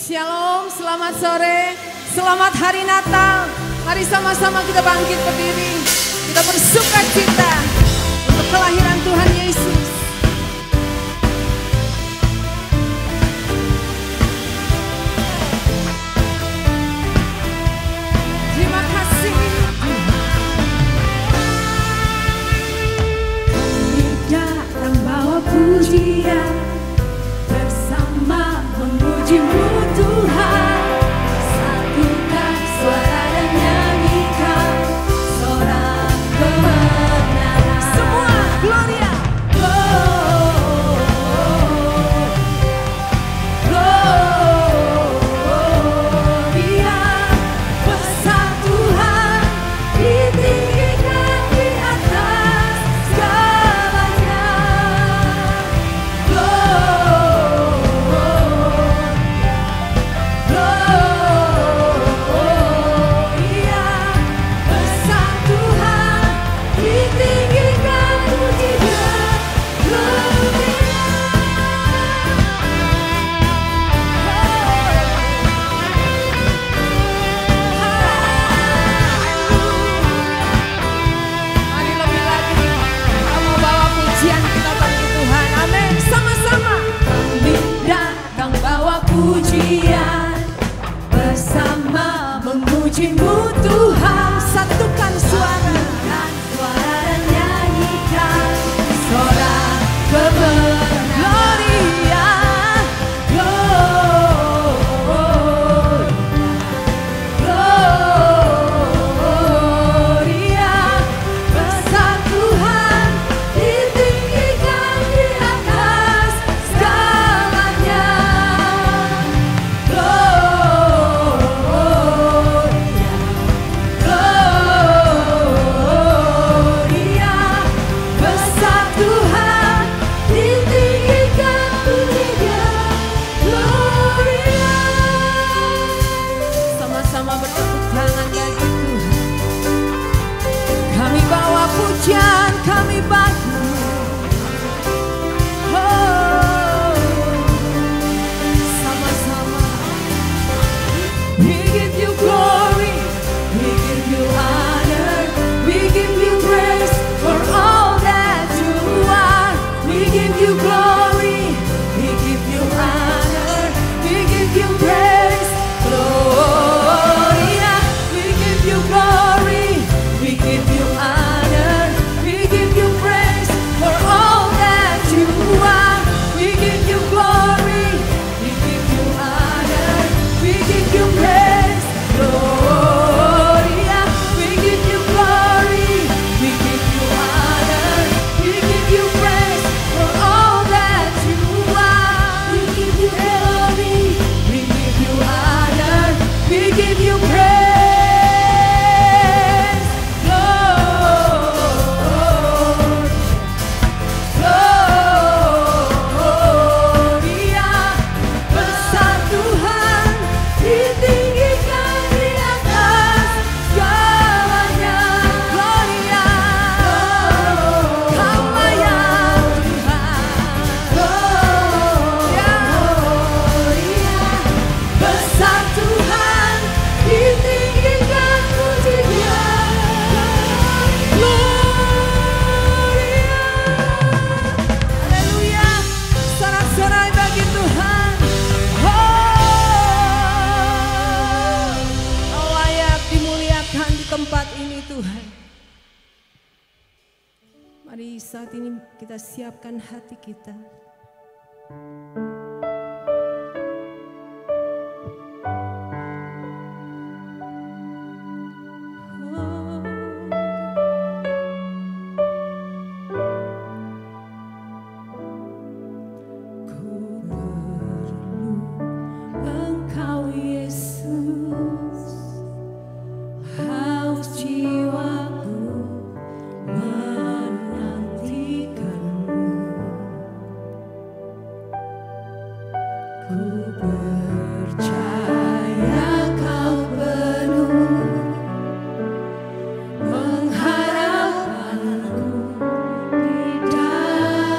Shalom, selamat sore, selamat hari Natal. Mari sama-sama kita bangkit berdiri. Kita bersuka cita untuk kelahiran Tuhan Yesus. Terima kasih. Kami datang bawa pujian, bersama memuji-Mu Tuhan. Satukan suara dan nyanyikan sorak kebenaran. Semua Gloria. Gloria, besar Tuhan, ditinggikan di atas segalanya. Gloria, besar Tuhan, ditinggikan pujian. Mari lebih lagi kita mau bawa pujian kita bagi Tuhan. Amin. Sama-sama. Kami datang bawa pujian, bersama memuji-Mu Tuhan. Satukan suara. Satukan suara dan nyanyikan sorak kebenaran. Gloria. Gloria, besar Tuhan, ditinggikan di atas segalanya. Gloria, besar Tuhan, ditinggikan pujian. Gloria. Sama-sama bertepuk tangan bagi Tuhan. Kami bawa pujian, kami bagi. Oh, sama-sama. We give you glory, we give you honor, we give you praise for all that you are. We give you glory, we give you honor, we give you praise. Gloria, we give you glory, we give you honor, we give you praise for all that you are. We give you glory, we give you honor, we give you praise. Gloria, we give you glory, we give you honor, we give you praise for all that you are. We give you glory, we give you honor, we give you praise. Gloria, besar Tuhan, ditinggikan di atas segalanya. Gloria, Kau layak Tuhan. Gloria, besar Tuhan, ditinggikan pujian. Gloria. Haleluya. Sorak-sorai bagi Tuhan. Kau layak dimuliakan di tempat ini Tuhan. Mari saat ini kita siapkan hati kita. Ku perlu Engkau Yesus, haus jiwaku menantikan-Mu. Ku percaya Kau penuh pengharapanku di dalam-Mu.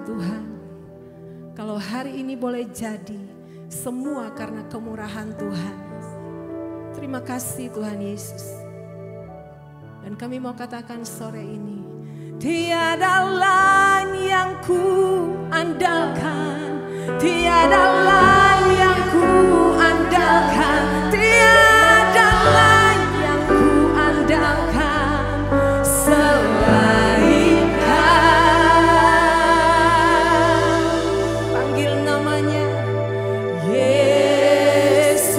Tuhan. Kalau hari ini boleh jadi, semua karena kemurahan Tuhan. Terima kasih Tuhan Yesus. Dan kami mau katakan sore ini, tiada lain yang ku andalkan, tiada lain yang ku andalkan, tiada lain yang ku andalkan selain Kau. Panggil namanya Yesus.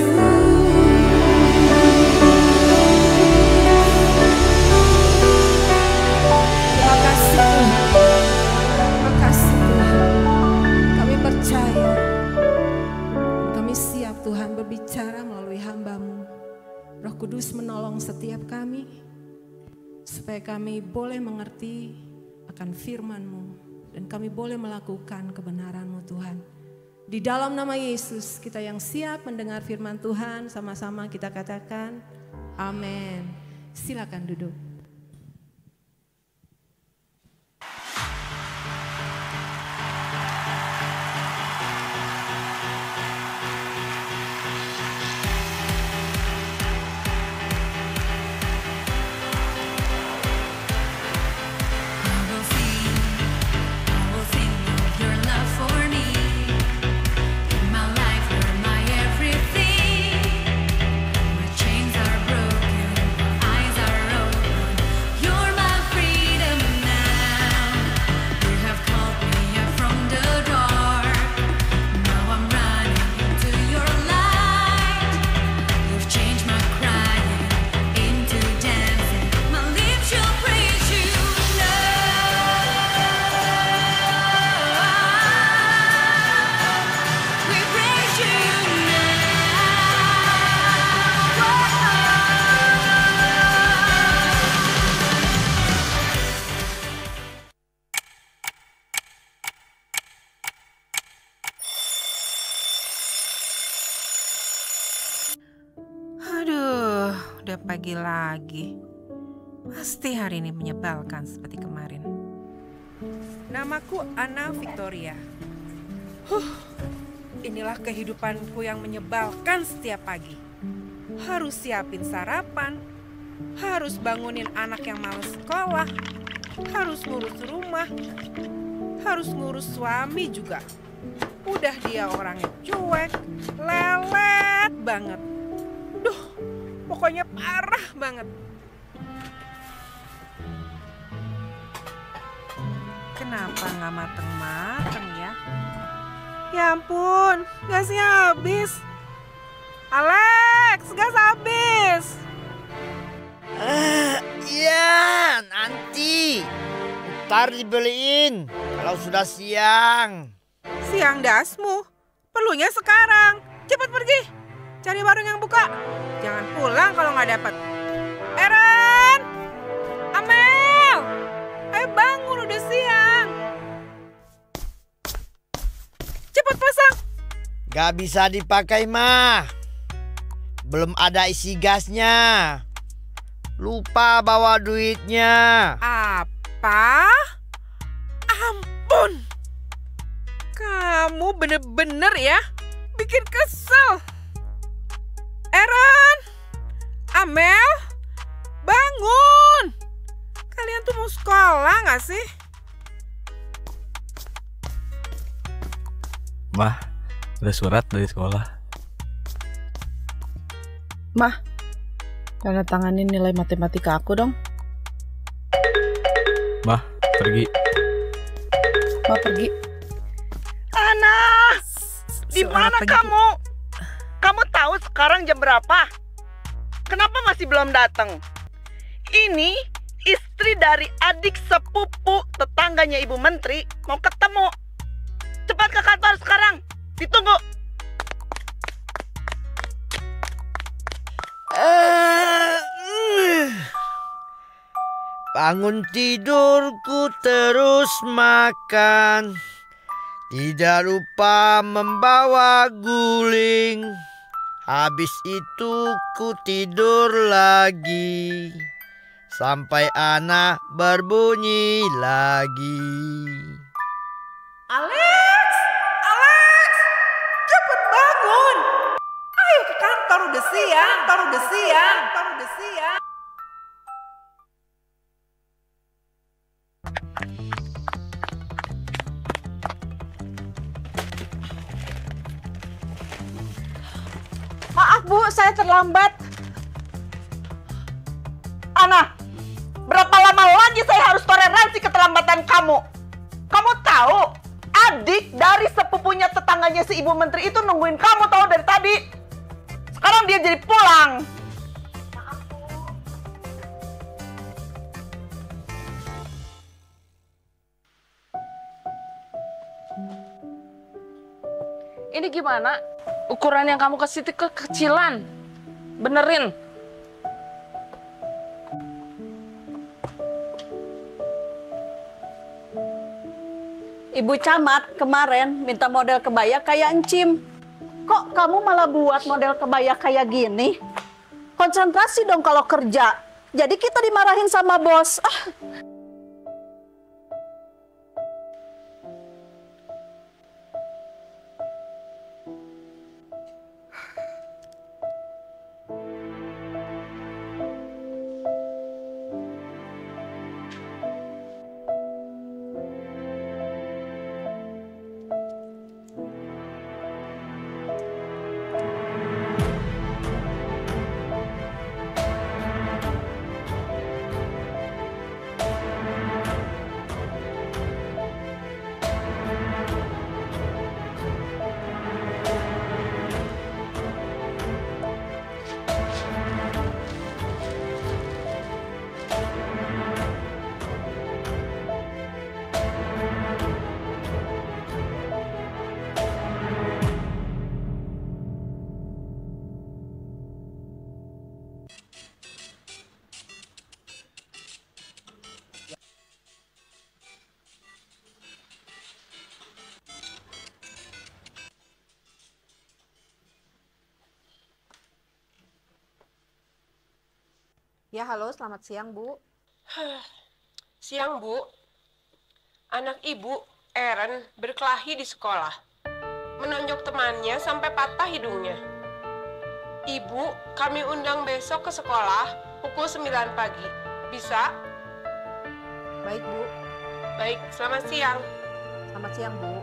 Terima kasih Tuhan. Terima kasih Tuhan. Kami percaya, kami siap Tuhan berbicara melalui hamba-Mu. Roh Kudus menolong setiap kami, supaya kami boleh mengerti akan firman-Mu, dan kami boleh melakukan kebenaran-Mu Tuhan. Di dalam nama Yesus, kita yang siap mendengar firman Tuhan, sama-sama kita katakan, amin. Silakan duduk. I will sing of your love for me. In my life, you're my everything. My chains are broken, my eyes are open. You're my freedom now. You have called me out from the dark. Now I'm running into your light. You've changed my crying into dancing. My lips shall praise you now. We praise you Aduh, udah pagi lagi. Pasti hari ini menyebalkan seperti kemarin. Namaku Anna Victoria. Inilah kehidupanku yang menyebalkan setiap pagi. Harus siapin sarapan, harus bangunin anak yang malas sekolah, harus ngurus rumah, harus ngurus suami juga. Udah dia orangnya cuek, lelet banget. Duh, pokoknya parah banget. Kenapa nggak mateng-mateng ya? Ya ampun, gasnya habis. Alex, gas habis. Iya, nanti. Ntar dibeliin kalau sudah siang. Siang dasmu, perlunya sekarang. Cepat pergi, cari warung yang buka. Jangan pulang kalau nggak dapat. Eren, Amel, ayo bangun udah siang. Cepat pasang. Gak bisa dipakai mah. Belum ada isi gasnya. Lupa bawa duitnya. Apa? Ampun. Kamu bener-bener ya bikin kesel. Eren, Amel, bangun. Kalian tuh mau sekolah gak sih? Mah, ada surat dari sekolah. Mah, tanda tanganin nilai matematika aku dong. Mah, pergi. Mah pergi. Ana, di mana Seorang kamu? Kamu tahu sekarang jam berapa? Kenapa masih belum datang? Ini istri dari adik sepupu tetangganya Ibu Menteri mau ketemu. Cepat ke kantor sekarang. Ditunggu. Bangun tidurku terus makan. Tidak lupa membawa guling. Habis itu ku tidur lagi. Sampai anak berbunyi lagi. siang, ntar udah siang. Maaf Bu, saya terlambat. Ana, berapa lama lagi saya harus toleransi keterlambatan kamu? Kamu tahu, adik dari sepupunya tetangganya si Ibu Menteri itu nungguin kamu tahu dari tadi. Sekarang dia jadi pulang. Maaf Bu. Ini gimana? Ukuran yang kamu kasih itu kekecilan. Benerin. Ibu Camat kemarin minta model kebaya kayak encim. Kok kamu malah buat model kebaya kayak gini? Konsentrasi dong kalau kerja. Jadi kita dimarahin sama bos. Ya, halo, selamat siang, Bu. Siang, Bu. Anak Ibu, Eren, berkelahi di sekolah. Menonjok temannya sampai patah hidungnya. Ibu, kami undang besok ke sekolah pukul 9 pagi. Bisa? Baik, Bu. Baik, selamat siang. Selamat siang, Bu.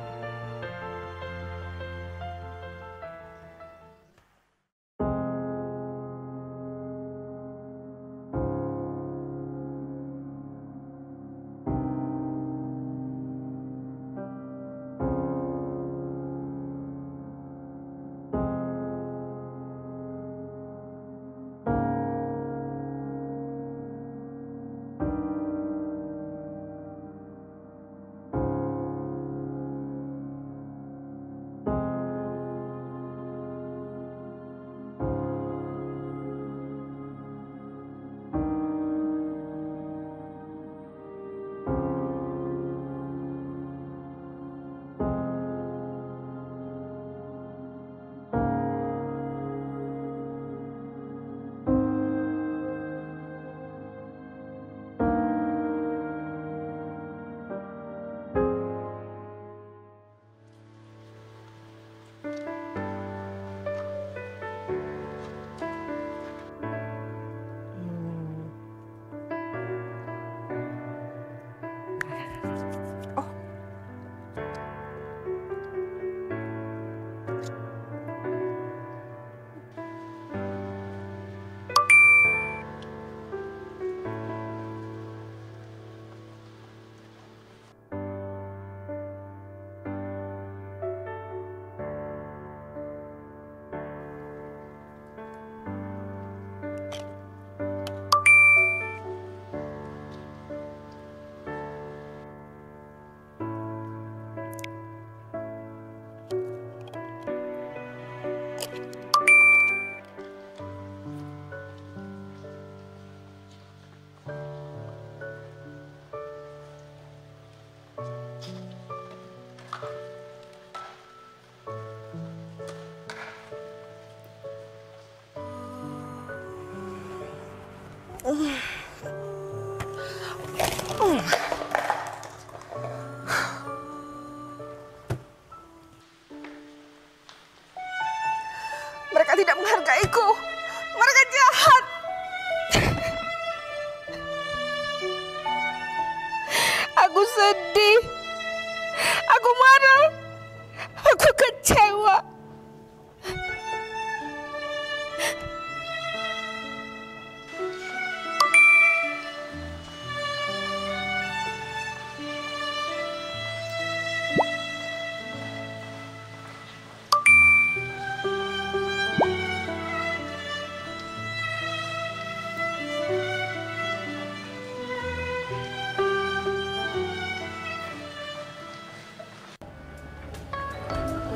Mereka tidak menghargaiku. Mereka jahat. Aku sedih. Aku marah. Aku kecewa.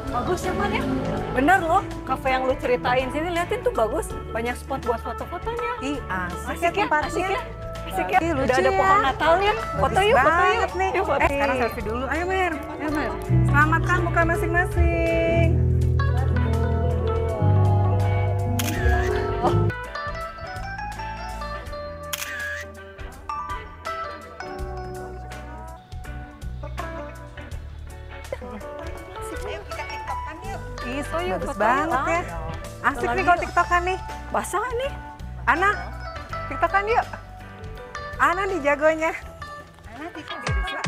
Bagus ya Man ya? Bener loh, kafe yang lu ceritain sini liatin tuh bagus. Banyak spot buat foto-fotonya. Ih, Asik ya, asik ya. Asik ya. Ih, lucu Udah ada ya. pohon Natalnya. Foto yuk, foto yuk. nih. Yuk, foto. Sekarang selfie dulu. Ayo Mer. Ayo Mer. Selamatkan muka masing-masing. Ih, bagus banget ya. Asik nih kalau tiktokan nih. Basah nih. Ana, tiktokan yuk. Ana nih jagonya. Ana tiktok di desa.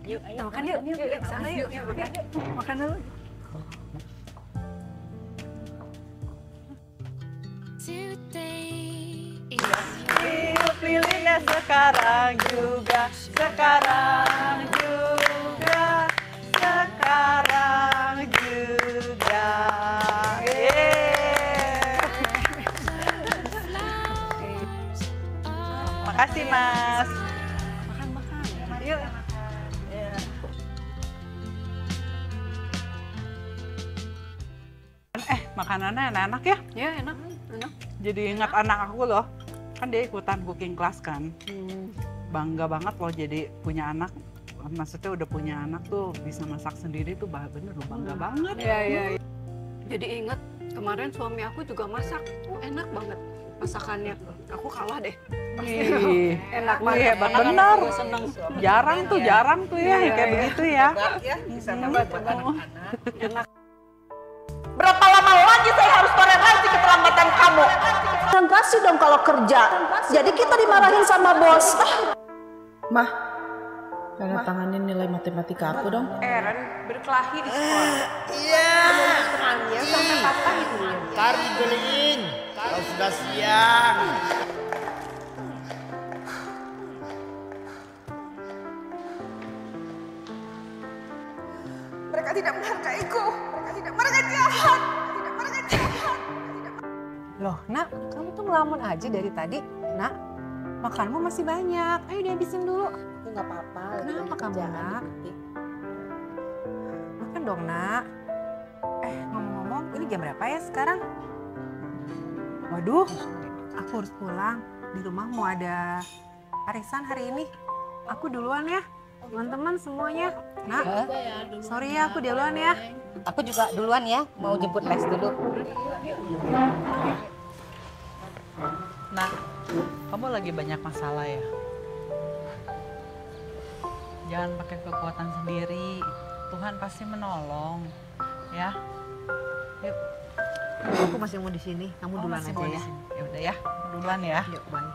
Yuk, makan yuk. Yuk, sana yuk. Makan dulu. Pilihnya sekarang juga, sekarang juga, sekarang juga. Makasih Mas. Makan. Yuk. Makanannya enak-enak ya. Ya, enak. Jadi ingat anak aku loh. Kan dia ikutan cooking class kan. Bangga banget loh jadi punya anak. Maksudnya udah punya anak tuh bisa masak sendiri tuh bener loh, bangga banget. Iya. Jadi inget kemarin suami aku juga masak. Enak banget masakannya. Aku kalah deh. Ih, Enak wih, hebat bener. Jarang tuh ya kayak begitu ya. Bisa nambah Enak. Berapa lama lagi saya harus toleransi keterlambatan kamu? Konsentrasi dong kalau kerja. Jadi kita dimarahin sama bos. Mah, tanda tanganin nilai matematika aku dong. Eren berkelahi di sekolah. Menunjuk temannya sampai patah hidungnya. Ntar dibeliin kalau sudah siang. Mereka tidak menghargaiku. Mereka jahat. Mereka jahat. Loh, Nak, kamu tuh ngelamun aja dari tadi. Nak, makanmu masih banyak. Ayo dihabisin dulu. Itu nggak apa-apa. Kenapa kamu, Nak? Makan dong, Nak. Ngomong-ngomong, ini jam berapa ya sekarang? Waduh, aku harus pulang. Di rumah mau ada arisan hari ini. Aku duluan ya. Teman-teman semuanya. Nak, sorry ya aku duluan ya. Aku juga duluan ya, mau jemput les dulu. Nah, kamu lagi banyak masalah ya? Jangan pakai kekuatan sendiri. Tuhan pasti menolong, ya. Yuk. Aku masih mau di sini. Kamu duluan aja ya. Ya udah ya, duluan ya. Yuk, bye. Bye.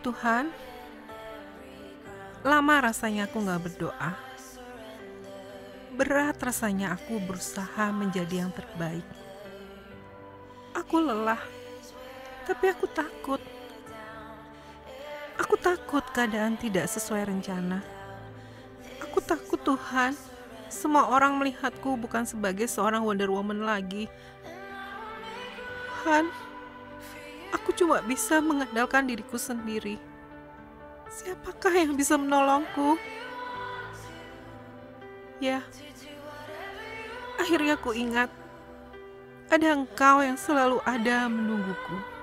Tuhan, Lama rasanya aku gak berdoa. Berat rasanya aku berusaha menjadi yang terbaik. Aku lelah, tapi aku takut. Aku takut keadaan tidak sesuai rencana. Aku takut Tuhan, semua orang melihatku bukan sebagai seorang Wonder Woman lagi. Tuhan, aku cuma bisa mengandalkan diriku sendiri. Siapakah yang bisa menolongku? Ya, akhirnya aku ingat, ada Engkau yang selalu ada menungguku.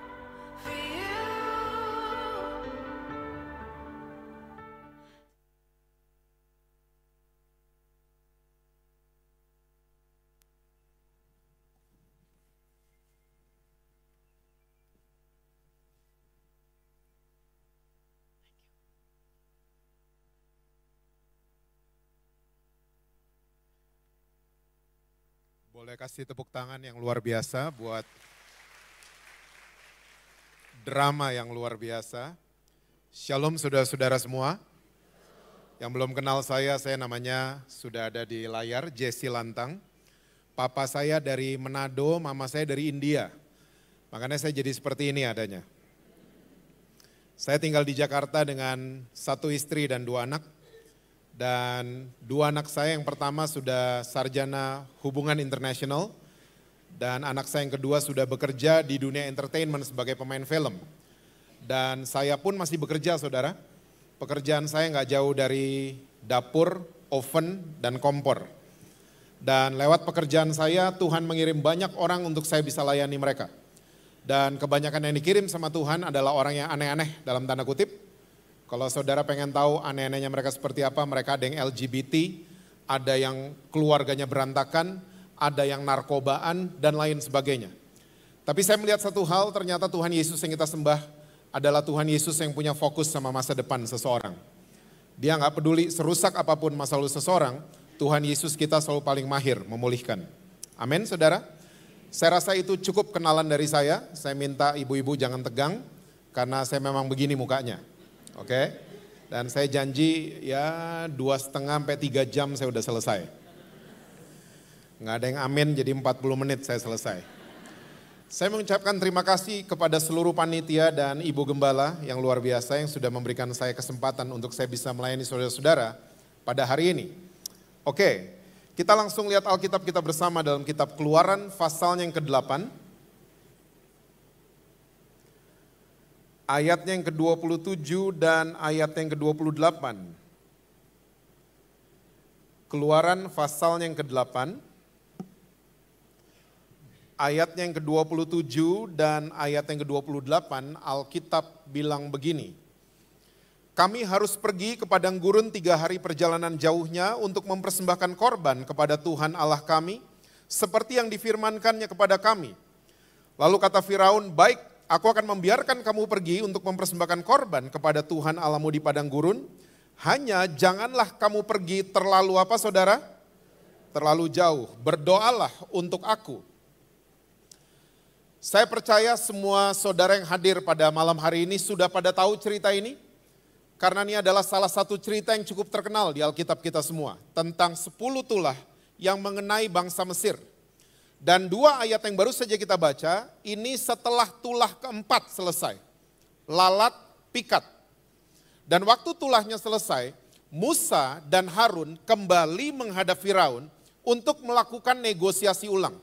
Boleh kasih tepuk tangan yang luar biasa buat drama yang luar biasa. Shalom saudara-saudara semua. Yang belum kenal saya namanya sudah ada di layar, Jesse Lantang. Papa saya dari Manado, mama saya dari India. Makanya saya jadi seperti ini adanya. Saya tinggal di Jakarta dengan 1 istri dan 2 anak. Dan 2 anak saya yang pertama sudah sarjana hubungan internasional. Dan anak saya yang kedua sudah bekerja di dunia entertainment sebagai pemain film. Dan saya pun masih bekerja saudara. Pekerjaan saya nggak jauh dari dapur, oven, dan kompor. Dan lewat pekerjaan saya Tuhan mengirim banyak orang untuk saya bisa layani mereka. Dan kebanyakan yang dikirim sama Tuhan adalah orang yang aneh-aneh dalam tanda kutip. Kalau saudara pengen tahu aneh-anehnya mereka seperti apa, mereka ada yang LGBT, ada yang keluarganya berantakan, ada yang narkobaan, dan lain sebagainya. Tapi saya melihat satu hal, ternyata Tuhan Yesus yang kita sembah adalah Tuhan Yesus yang punya fokus sama masa depan seseorang. Dia nggak peduli serusak apapun masa lalu seseorang, Tuhan Yesus kita selalu paling mahir memulihkan. Amin saudara. Saya rasa itu cukup kenalan dari saya minta ibu-ibu jangan tegang, karena saya memang begini mukanya. Oke, dan saya janji ya 2,5-3 jam saya udah selesai. Nggak ada yang amin jadi 40 menit saya selesai. Saya mengucapkan terima kasih kepada seluruh panitia dan Ibu Gembala yang luar biasa yang sudah memberikan saya kesempatan untuk saya bisa melayani saudara-saudara pada hari ini. Oke, kita langsung lihat Alkitab kita bersama dalam kitab Keluaran pasalnya yang ke-8. Ayatnya yang ke-27 dan ayat yang ke-28. Keluaran pasalnya yang ke-8. Ayatnya yang ke-27 dan ayat yang ke-28, Alkitab bilang begini. Kami harus pergi ke padang gurun 3 hari perjalanan jauhnya untuk mempersembahkan korban kepada Tuhan Allah kami, seperti yang difirmankannya kepada kami. Lalu kata Firaun, baik, aku akan membiarkan kamu pergi untuk mempersembahkan korban kepada Tuhan Allahmu di padang gurun. Hanya janganlah kamu pergi terlalu apa saudara? Terlalu jauh. Berdoalah untuk aku. Saya percaya semua saudara yang hadir pada malam hari ini sudah pada tahu cerita ini. Karena ini adalah salah satu cerita yang cukup terkenal di Alkitab kita semua. Tentang 10 tulah yang mengenai bangsa Mesir. Dan 2 ayat yang baru saja kita baca, ini setelah tulah keempat selesai. Lalat, pikat. Dan waktu tulahnya selesai, Musa dan Harun kembali menghadap Firaun untuk melakukan negosiasi ulang.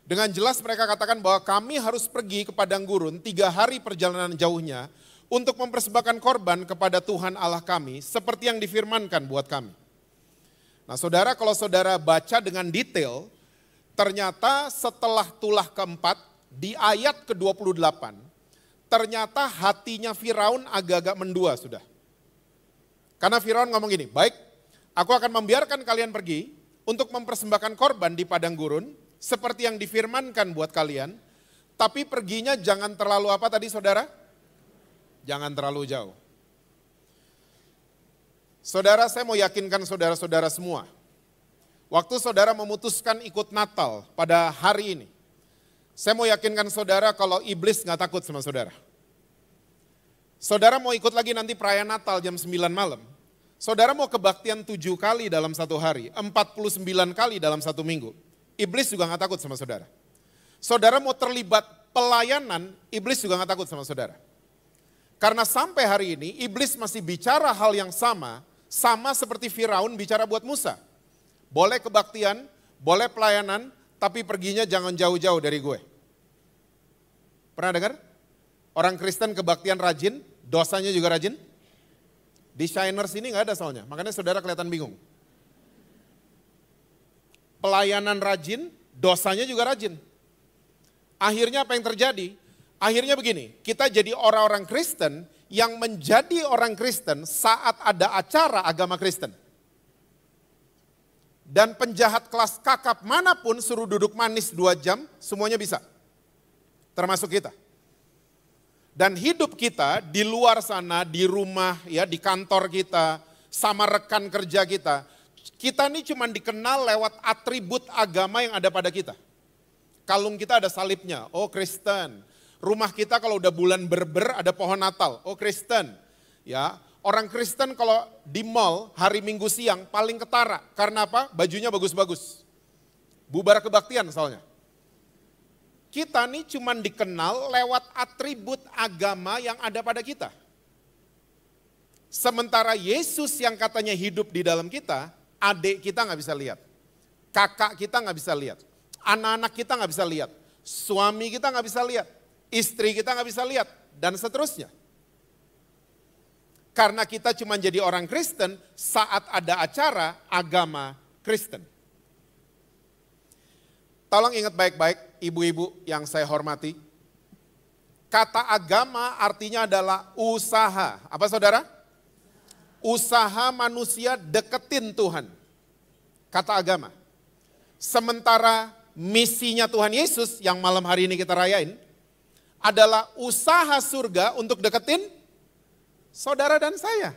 Dengan jelas mereka katakan bahwa kami harus pergi ke padang gurun 3 hari perjalanan jauhnya untuk mempersembahkan korban kepada Tuhan Allah kami seperti yang difirmankan buat kami. Nah saudara, kalau saudara baca dengan detail, ternyata setelah tulah keempat di ayat ke-28, ternyata hatinya Firaun agak-agak mendua sudah. Karena Firaun ngomong gini, baik aku akan membiarkan kalian pergi untuk mempersembahkan korban di padang gurun seperti yang difirmankan buat kalian, tapi perginya jangan terlalu apa tadi saudara? Jangan terlalu jauh. Saudara, saya mau yakinkan saudara-saudara semua. Waktu saudara memutuskan ikut Natal pada hari ini, saya mau yakinkan saudara kalau iblis gak takut sama saudara. Saudara mau ikut lagi nanti perayaan Natal jam 9 malam, Saudara mau kebaktian 7 kali dalam satu hari, 49 kali dalam satu minggu. Iblis juga gak takut sama saudara. Saudara mau terlibat pelayanan, iblis juga gak takut sama saudara. Karena sampai hari ini, iblis masih bicara hal yang sama seperti Firaun bicara buat Musa. Boleh kebaktian, boleh pelayanan, tapi perginya jangan jauh-jauh dari gue. Pernah dengar? Orang Kristen kebaktian rajin, dosanya juga rajin. Di Shiners ini gak ada soalnya, makanya saudara kelihatan bingung. Pelayanan rajin, dosanya juga rajin. Akhirnya apa yang terjadi? Akhirnya begini, kita jadi orang-orang Kristen yang menjadi orang Kristen saat ada acara agama Kristen. Dan penjahat kelas kakap manapun suruh duduk manis 2 jam, semuanya bisa. Termasuk kita. Dan hidup kita di luar sana, di rumah, ya, di kantor kita, sama rekan kerja kita ini cuma dikenal lewat atribut agama yang ada pada kita. Kalung kita ada salibnya, oh Kristen. Rumah kita kalau udah bulan berber ada pohon Natal, oh Kristen. Ya, orang Kristen kalau di mall hari Minggu siang paling ketara. Karena apa? Bajunya bagus-bagus. Bubar kebaktian soalnya. Kita nih cuma dikenal lewat atribut agama yang ada pada kita. Sementara Yesus yang katanya hidup di dalam kita, adik kita gak bisa lihat. Kakak kita gak bisa lihat. Anak-anak kita gak bisa lihat. Suami kita gak bisa lihat. Istri kita gak bisa lihat. Dan seterusnya. Karena kita cuma jadi orang Kristen saat ada acara agama Kristen. Tolong ingat baik-baik ibu-ibu yang saya hormati. Kata agama artinya adalah usaha. Apa saudara? Usaha manusia deketin Tuhan. Kata agama. Sementara misinya Tuhan Yesus yang malam hari ini kita rayain adalah usaha surga untuk deketin saudara dan saya.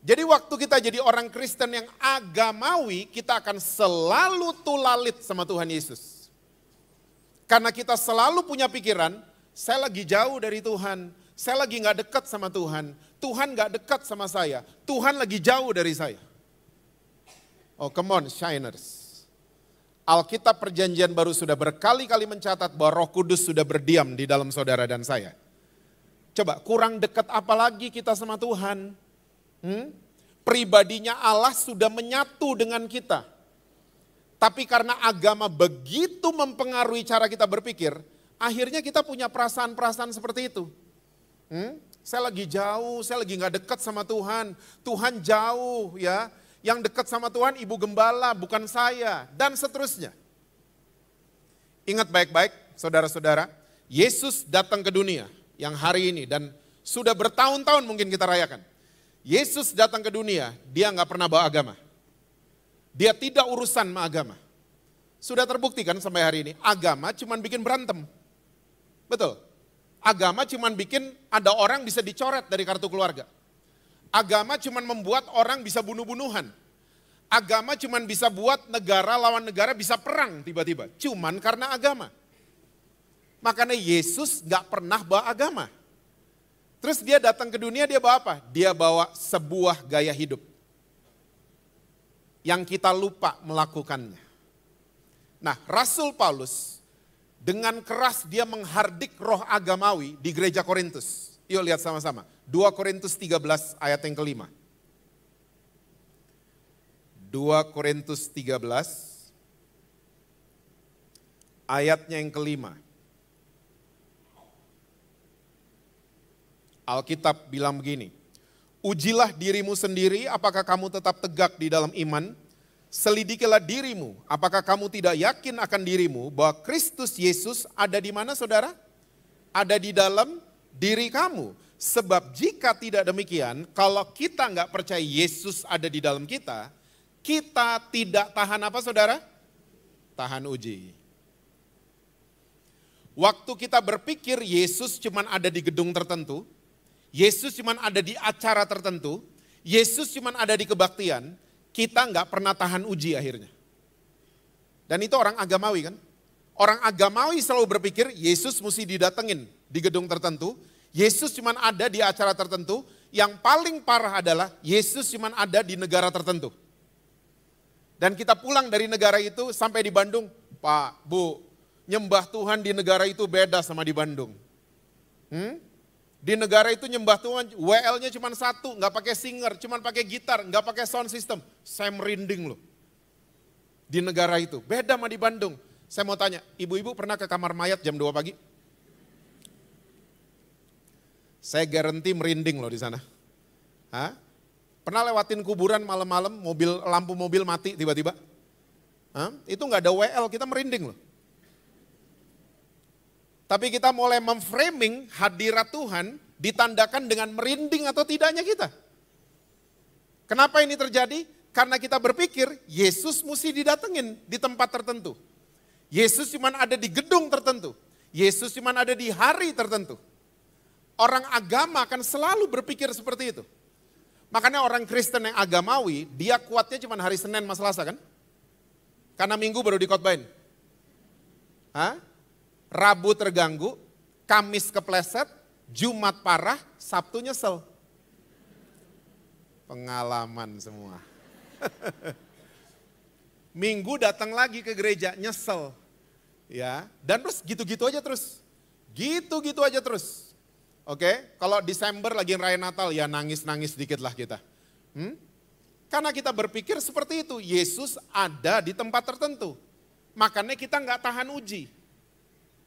Jadi waktu kita jadi orang Kristen yang agamawi, kita akan selalu tulalit sama Tuhan Yesus. Karena kita selalu punya pikiran, saya lagi jauh dari Tuhan, saya lagi gak dekat sama Tuhan, Tuhan gak dekat sama saya, Tuhan lagi jauh dari saya. Oh come on Shiners. Alkitab Perjanjian Baru sudah berkali-kali mencatat bahwa Roh Kudus sudah berdiam di dalam saudara dan saya. Coba kurang dekat apa lagi kita sama Tuhan? Pribadinya Allah sudah menyatu dengan kita. Tapi karena agama begitu mempengaruhi cara kita berpikir, akhirnya kita punya perasaan-perasaan seperti itu. Saya lagi jauh, saya lagi gak dekat sama Tuhan. Tuhan jauh ya. Yang dekat sama Tuhan ibu gembala, bukan saya. Dan seterusnya. Ingat baik-baik saudara-saudara, Yesus datang ke dunia yang hari ini dan sudah bertahun-tahun mungkin kita rayakan. Yesus datang ke dunia, dia gak pernah bawa agama. Dia tidak urusan sama agama. Sudah terbukti kan sampai hari ini, agama cuman bikin berantem. Betul. Agama cuman bikin ada orang bisa dicoret dari kartu keluarga. Agama cuman membuat orang bisa bunuh-bunuhan. Agama cuman bisa buat negara lawan negara bisa perang tiba-tiba. Cuman karena agama. Makanya Yesus gak pernah bawa agama. Terus dia datang ke dunia, dia bawa apa? Dia bawa sebuah gaya hidup. Yang kita lupa melakukannya. Nah, Rasul Paulus dengan keras dia menghardik roh agamawi di gereja Korintus. Yuk lihat sama-sama. 2 Korintus 13 ayat yang kelima. 2 Korintus 13 ayatnya yang kelima. Alkitab bilang begini, ujilah dirimu sendiri apakah kamu tetap tegak di dalam iman, selidikilah dirimu apakah kamu tidak yakin akan dirimu bahwa Kristus Yesus ada di mana saudara? Ada di dalam diri kamu. Sebab jika tidak demikian, kalau kita nggak percaya Yesus ada di dalam kita, kita tidak tahan apa saudara? Tahan uji. Waktu kita berpikir Yesus cuma ada di gedung tertentu, Yesus cuma ada di acara tertentu, Yesus cuma ada di kebaktian, kita nggak pernah tahan uji akhirnya. Dan itu orang agamawi kan? Orang agamawi selalu berpikir Yesus mesti didatengin di gedung tertentu, Yesus cuma ada di acara tertentu, Yang paling parah adalah Yesus cuma ada di negara tertentu. Dan kita pulang dari negara itu sampai di Bandung, Pak, Bu, nyembah Tuhan di negara itu beda sama di Bandung. Di negara itu nyembah Tuhan, WL-nya cuma satu, nggak pakai singer, cuma pakai gitar, nggak pakai sound system. Saya merinding loh. Di negara itu, beda sama di Bandung. Saya mau tanya, ibu-ibu pernah ke kamar mayat jam 2 pagi? Saya garanti merinding loh di sana. Hah? Pernah lewatin kuburan malam-malam, lampu mobil mati tiba-tiba? Itu nggak ada WL, kita merinding loh. Tapi kita mulai memframing hadirat Tuhan ditandakan dengan merinding atau tidaknya kita. Kenapa ini terjadi? Karena kita berpikir Yesus mesti didatengin di tempat tertentu. Yesus cuma ada di gedung tertentu. Yesus cuma ada di hari tertentu. Orang agama akan selalu berpikir seperti itu. Makanya orang Kristen yang agamawi, dia kuatnya cuma hari Senin sama Selasa kan? Karena Minggu baru dikhotbahin. Rabu terganggu, Kamis kepleset, Jumat parah, Sabtu nyesel. Pengalaman semua. Minggu datang lagi ke gereja, nyesel. Ya, dan terus gitu-gitu aja terus. Gitu-gitu aja terus. Oke, kalau Desember lagi raya Natal ya nangis-nangis sedikit lah kita. Karena kita berpikir seperti itu, Yesus ada di tempat tertentu. Makanya kita nggak tahan uji.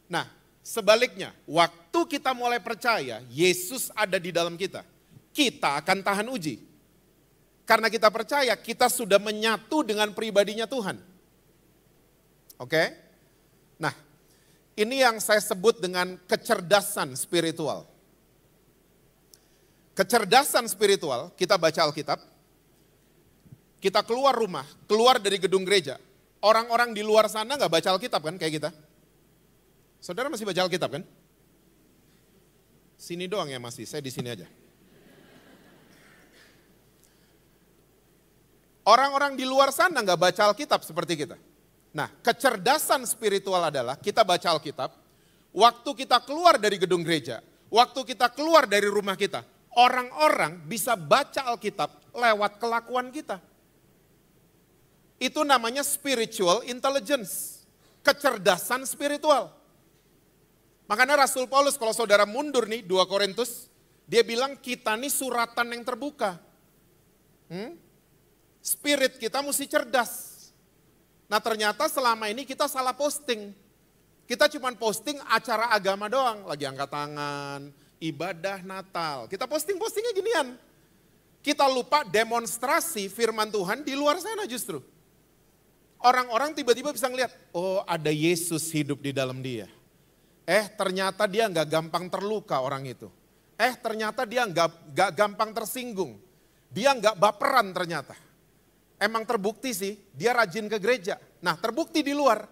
Nah, sebaliknya, waktu kita mulai percaya Yesus ada di dalam kita akan tahan uji. Karena kita percaya kita sudah menyatu dengan pribadinya Tuhan. Oke? Nah, ini yang saya sebut dengan kecerdasan spiritual. Kecerdasan spiritual, kita baca Alkitab, kita keluar rumah, keluar dari gedung gereja. Orang-orang di luar sana nggak baca Alkitab kan kayak kita? Saudara masih baca Alkitab kan? Sini doang ya masih, saya di sini aja. Orang-orang di luar sana nggak baca Alkitab seperti kita. Nah, kecerdasan spiritual adalah kita baca Alkitab, waktu kita keluar dari gedung gereja, waktu kita keluar dari rumah kita, orang-orang bisa baca Alkitab lewat kelakuan kita. Itu namanya spiritual intelligence, kecerdasan spiritual. Makanya Rasul Paulus kalau saudara mundur nih 2 Korintus, dia bilang kita nih suratan yang terbuka. Spirit kita mesti cerdas. Nah ternyata selama ini kita salah posting. Kita cuma posting acara agama doang, lagi angkat tangan, ibadah Natal. Kita posting-postingnya ginian. Kita lupa demonstrasi firman Tuhan di luar sana justru. Orang-orang tiba-tiba bisa ngeliat, oh ada Yesus hidup di dalam dia. Ternyata dia nggak gampang terluka orang itu. Ternyata dia nggak gampang tersinggung. Dia nggak baperan ternyata. Emang terbukti sih, dia rajin ke gereja. Nah terbukti di luar.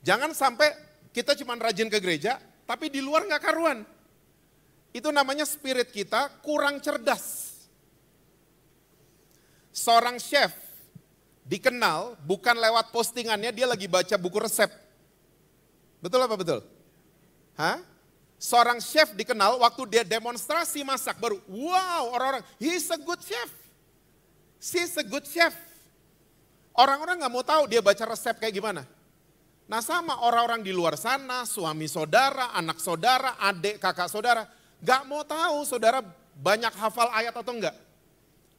Jangan sampai kita cuma rajin ke gereja, tapi di luar nggak karuan. Itu namanya spirit kita kurang cerdas. Seorang chef dikenal bukan lewat postingannya dia lagi baca buku resep. Betul apa betul? Seorang chef dikenal waktu dia demonstrasi masak baru, wow orang-orang, he's a good chef. She's a good chef. Orang-orang gak mau tahu dia baca resep kayak gimana. Nah sama orang-orang di luar sana, suami saudara, anak saudara, adik, kakak saudara, gak mau tahu saudara banyak hafal ayat atau enggak.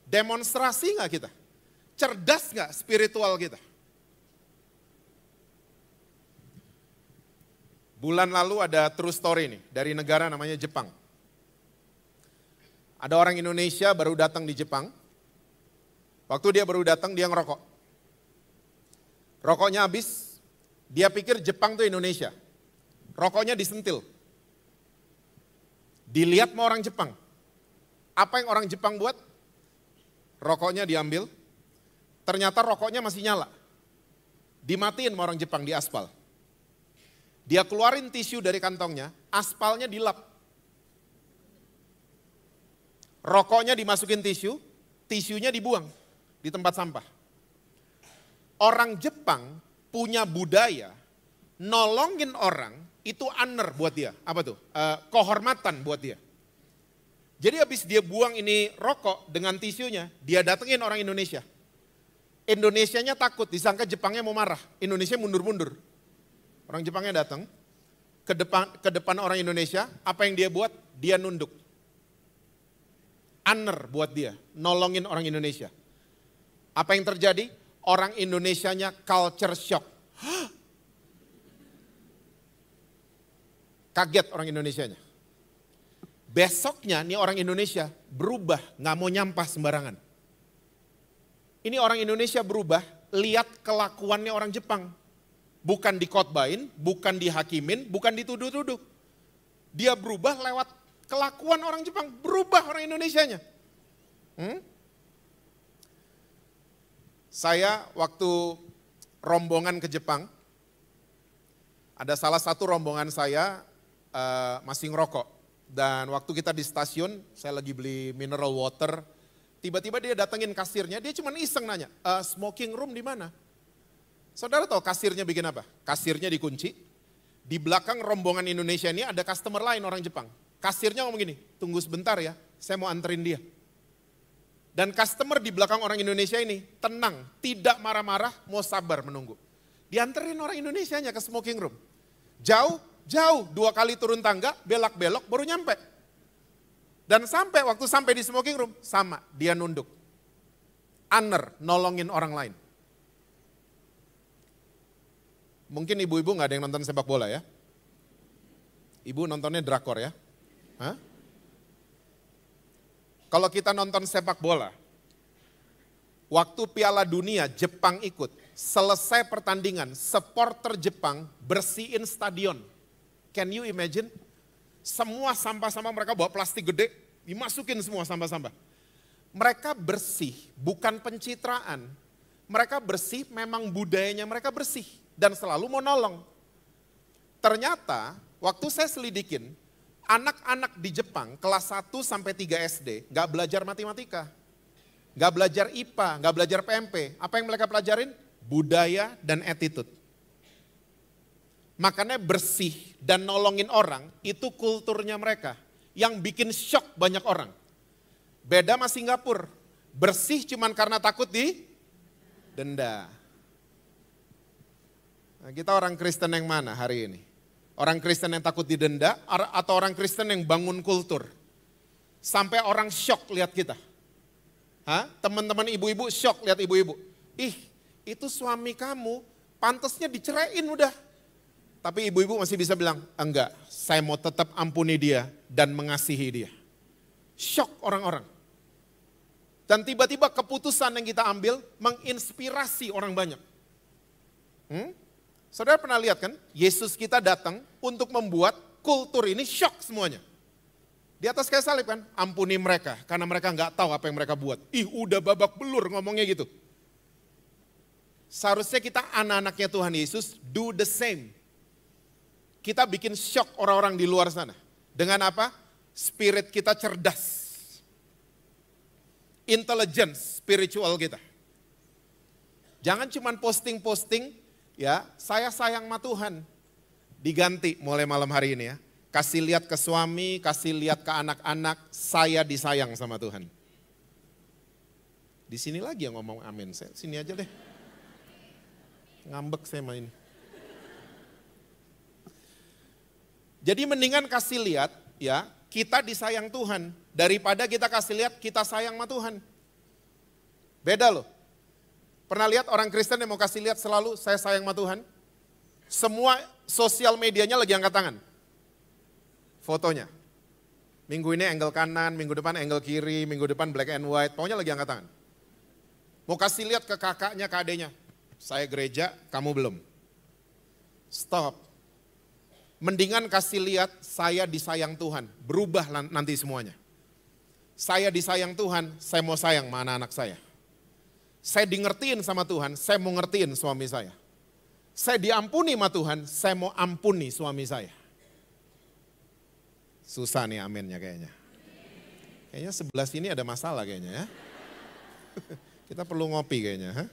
Demonstrasi gak kita? Cerdas gak spiritual kita? Bulan lalu ada true story nih, dari negara namanya Jepang. Ada orang Indonesia baru datang di Jepang. Waktu dia baru datang, dia ngerokok. Rokoknya habis, dia pikir Jepang tuh Indonesia. Rokoknya disentil. Dilihat sama orang Jepang. Apa yang orang Jepang buat? Rokoknya diambil, ternyata rokoknya masih nyala. Dimatiin sama orang Jepang di aspal. Dia keluarin tisu dari kantongnya, aspalnya dilap. Rokoknya dimasukin tisu, tisunya dibuang di tempat sampah. Orang Jepang punya budaya nolongin orang itu honor buat dia. Apa tuh? Kehormatan buat dia. Jadi habis dia buang ini rokok dengan tisunya, dia datengin orang Indonesia. Indonesianya takut, disangka Jepangnya mau marah. Indonesia mundur-mundur. Orang Jepangnya datang ke depan orang Indonesia, apa yang dia buat? Dia nunduk. Honor buat dia, nolongin orang Indonesia. Apa yang terjadi? Orang Indonesianya culture shock. Kaget orang Indonesianya. Besoknya nih orang Indonesia berubah, gak mau nyampah sembarangan. Ini orang Indonesia berubah, lihat kelakuannya orang Jepang. Bukan dikotbain, bukan dihakimin, bukan dituduh-tuduh. Dia berubah lewat kelakuan orang Jepang, berubah orang Indonesianya. Saya waktu rombongan ke Jepang, ada salah satu rombongan saya masih ngerokok. Dan waktu kita di stasiun, saya lagi beli mineral water, tiba-tiba dia datengin kasirnya, dia cuma iseng nanya, smoking room di mana? Saudara tahu kasirnya bikin apa? Kasirnya dikunci, di belakang rombongan Indonesia ini ada customer lain orang Jepang. Kasirnya ngomong gini, tunggu sebentar ya, saya mau anterin dia. Dan customer di belakang orang Indonesia ini tenang, tidak marah-marah, mau sabar menunggu. Dianterin orang Indonesianya ke smoking room. Jauh, 2 kali turun tangga, belok-belok baru nyampe. Dan waktu sampai di smoking room, sama, dia nunduk. Honor, nolongin orang lain. Mungkin ibu-ibu gak ada yang nonton sepak bola ya? Ibu nontonnya drakor ya? Hah? Kalau kita nonton sepak bola, waktu Piala Dunia Jepang ikut, selesai pertandingan, supporter Jepang bersihin stadion. Can you imagine? Semua sampah-sampah mereka bawa plastik gede, dimasukin semua sampah-sampah. Mereka bersih, bukan pencitraan. Mereka bersih, memang budayanya mereka bersih dan selalu mau nolong. Ternyata waktu saya selidikin, anak-anak di Jepang kelas 1 sampai 3 SD gak belajar matematika, gak belajar IPA, gak belajar PMP. Apa yang mereka pelajarin? Budaya dan attitude. Makanya bersih dan nolongin orang itu kulturnya mereka. Yang bikin shock banyak orang. Beda sama Singapura. Bersih cuman karena takut di denda. Nah, kita orang Kristen yang mana hari ini? Orang Kristen yang takut didenda atau orang Kristen yang bangun kultur? Sampai orang shock lihat kita. Hah? Teman-teman ibu-ibu shock lihat ibu-ibu. Ih, itu suami kamu pantasnya diceraiin udah. Tapi ibu-ibu masih bisa bilang, enggak, saya mau tetap ampuni dia dan mengasihi dia. Shock orang-orang. Dan tiba-tiba keputusan yang kita ambil menginspirasi orang banyak. Saudara pernah lihat kan, Yesus kita datang untuk membuat kultur ini shock semuanya. Di atas kayak salib kan, ampuni mereka karena mereka nggak tahu apa yang mereka buat. Ih udah babak belur ngomongnya gitu. Seharusnya kita anak-anaknya Tuhan Yesus do the same. Kita bikin shock orang-orang di luar sana. Dengan apa? Spirit kita cerdas. Intelligence spiritual kita. Jangan cuma posting-posting, ya saya sayang sama Tuhan. Diganti mulai malam hari ini ya. Kasih lihat ke suami, kasih lihat ke anak-anak, saya disayang sama Tuhan. Di sini lagi yang ngomong amin, saya sini aja deh. Ngambek saya main. Jadi mendingan kasih lihat ya, kita disayang Tuhan daripada kita kasih lihat kita sayang sama Tuhan. Beda loh. Pernah lihat orang Kristen yang mau kasih lihat selalu saya sayang sama Tuhan? Semua sosial medianya lagi angkat tangan. Fotonya. Minggu ini angle kanan, minggu depan angle kiri, minggu depan black and white, pokoknya lagi angkat tangan. Mau kasih lihat ke kakaknya, ke adenya. Saya gereja, kamu belum. Stop. Mendingan kasih lihat saya disayang Tuhan, berubah nanti semuanya. Saya disayang Tuhan, saya mau sayang sama anak-anak saya. Saya dingertiin sama Tuhan, saya mau ngertiin suami saya. Saya diampuni sama Tuhan, saya mau ampuni suami saya. Susah nih aminnya kayaknya. Kayaknya sebelah sini ada masalah kayaknya ya. Kita perlu ngopi kayaknya. Ha?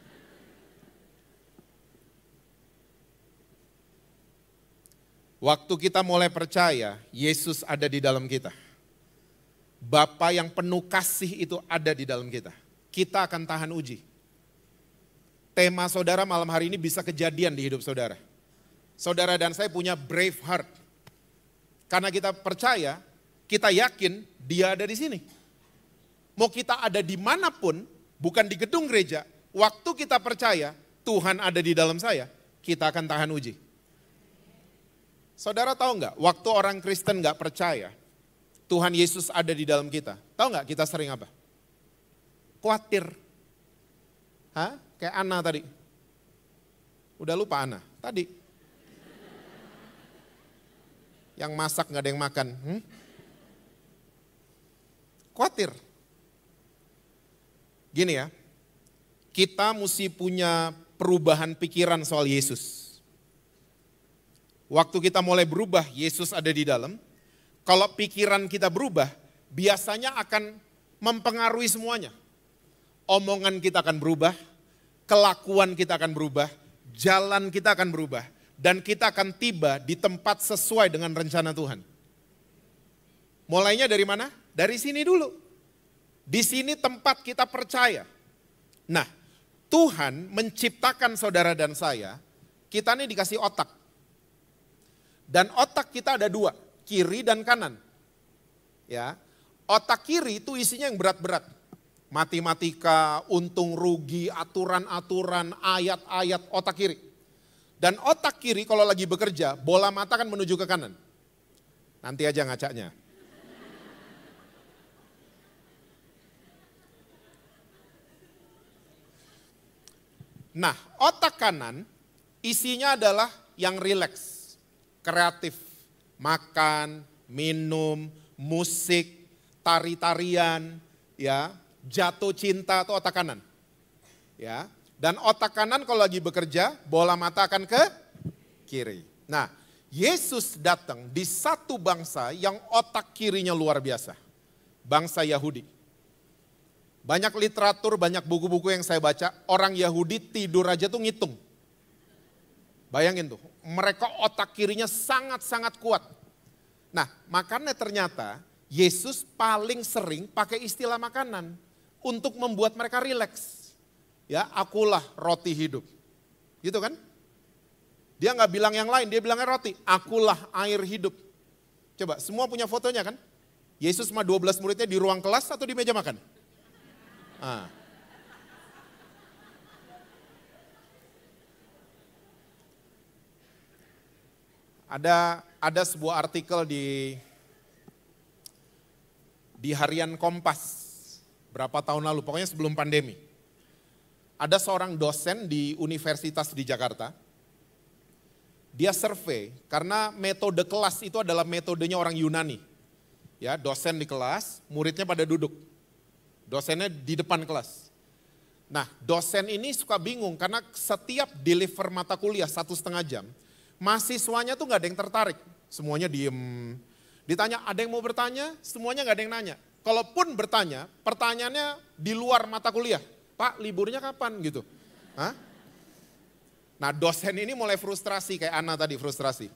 Waktu kita mulai percaya, Yesus ada di dalam kita. Bapa yang penuh kasih itu ada di dalam kita. Kita akan tahan uji. Tema saudara malam hari ini bisa kejadian di hidup saudara. Saudara dan saya punya brave heart. Karena kita percaya, kita yakin dia ada di sini. Mau kita ada dimanapun, bukan di gedung gereja, waktu kita percaya Tuhan ada di dalam saya, kita akan tahan uji. Saudara tahu nggak, waktu orang Kristen nggak percaya, Tuhan Yesus ada di dalam kita. Tahu nggak kita sering apa? Khawatir. Hah? Kayak Ana tadi. Udah lupa Ana, tadi. Yang masak nggak ada yang makan. Khawatir. Gini ya, kita mesti punya perubahan pikiran soal Yesus. Waktu kita mulai berubah, Yesus ada di dalam. Kalau pikiran kita berubah, biasanya akan mempengaruhi semuanya. Omongan kita akan berubah, kelakuan kita akan berubah, jalan kita akan berubah, dan kita akan tiba di tempat sesuai dengan rencana Tuhan. Mulainya dari mana? Dari sini dulu. Di sini tempat kita percaya. Nah, Tuhan menciptakan saudara dan saya, kita ini dikasih otak. Dan otak kita ada dua, kiri dan kanan. Ya, otak kiri itu isinya yang berat-berat. Matematika, untung rugi, aturan-aturan, ayat-ayat otak kiri. Dan otak kiri kalau lagi bekerja, bola mata kan menuju ke kanan. Nanti aja ngacaknya. Nah, otak kanan isinya adalah yang rileks, kreatif, makan, minum, musik, tari-tarian, ya, jatuh cinta itu otak kanan. Ya, dan otak kanan kalau lagi bekerja, bola mata akan ke kiri. Nah, Yesus datang di satu bangsa yang otak kirinya luar biasa. Bangsa Yahudi. Banyak literatur, banyak buku-buku yang saya baca, orang Yahudi tidur aja tuh ngitung. Bayangin tuh, mereka otak kirinya sangat-sangat kuat. Nah, makanya ternyata Yesus paling sering pakai istilah makanan untuk membuat mereka rileks. Ya, akulah roti hidup. Gitu kan? Dia nggak bilang yang lain, dia bilangnya roti. Akulah air hidup. Coba, semua punya fotonya kan? Yesus sama 12 muridnya di ruang kelas atau di meja makan? Ada sebuah artikel di harian Kompas berapa tahun lalu, pokoknya sebelum pandemi. Ada seorang dosen di universitas di Jakarta. Dia survei karena metode kelas itu adalah metodenya orang Yunani. Ya, dosen di kelas, muridnya pada duduk. Dosennya di depan kelas. Nah, dosen ini suka bingung karena setiap deliver mata kuliah 1,5 jam, mahasiswanya tuh gak ada yang tertarik. Semuanya diem. Ditanya, ada yang mau bertanya? Semuanya gak ada yang nanya. Kalaupun bertanya, pertanyaannya di luar mata kuliah. Pak, liburnya kapan gitu? Hah? Nah, dosen ini mulai frustrasi, kayak Ana tadi frustrasi.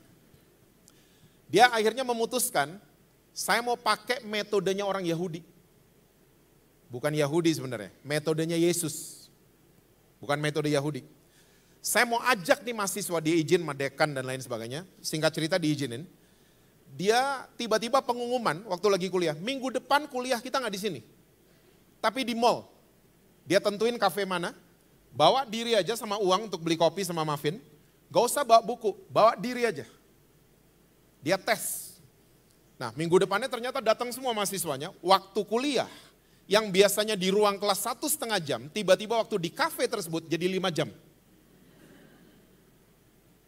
Dia akhirnya memutuskan, saya mau pakai metodenya orang Yahudi. Bukan Yahudi sebenarnya, metodenya Yesus. Bukan metode Yahudi. Saya mau ajak nih mahasiswa, dia izin sama dekan dan lain sebagainya. Singkat cerita diizinin. Dia tiba-tiba pengumuman waktu lagi kuliah. Minggu depan kuliah kita nggak di sini. Tapi di mall. Dia tentuin kafe mana. Bawa diri aja sama uang untuk beli kopi sama muffin. Gak usah bawa buku, bawa diri aja. Dia tes. Nah, minggu depannya ternyata datang semua mahasiswanya. Waktu kuliah yang biasanya di ruang kelas 1,5 jam, tiba-tiba waktu di kafe tersebut jadi 5 jam.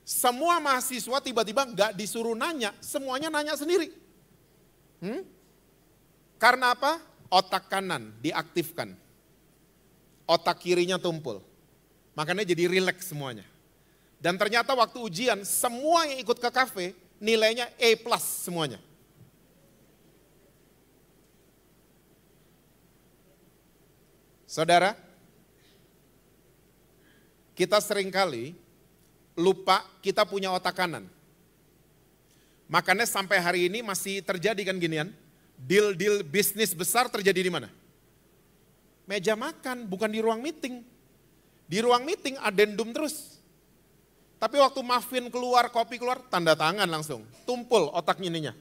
Semua mahasiswa tiba-tiba nggak disuruh nanya, semuanya nanya sendiri. Karena apa? Otak kanan diaktifkan. Otak kirinya tumpul. Makanya jadi rileks semuanya. Dan ternyata waktu ujian, semua yang ikut ke kafe, nilainya A+ semuanya. Saudara, kita seringkali lupa kita punya otak kanan. Makanya sampai hari ini masih terjadi kan ginian, Deal-deal bisnis besar terjadi di mana? Meja makan, bukan di ruang meeting. Di ruang meeting adendum terus. Tapi waktu muffin keluar, kopi keluar, tanda tangan langsung. Tumpul otaknya ininya.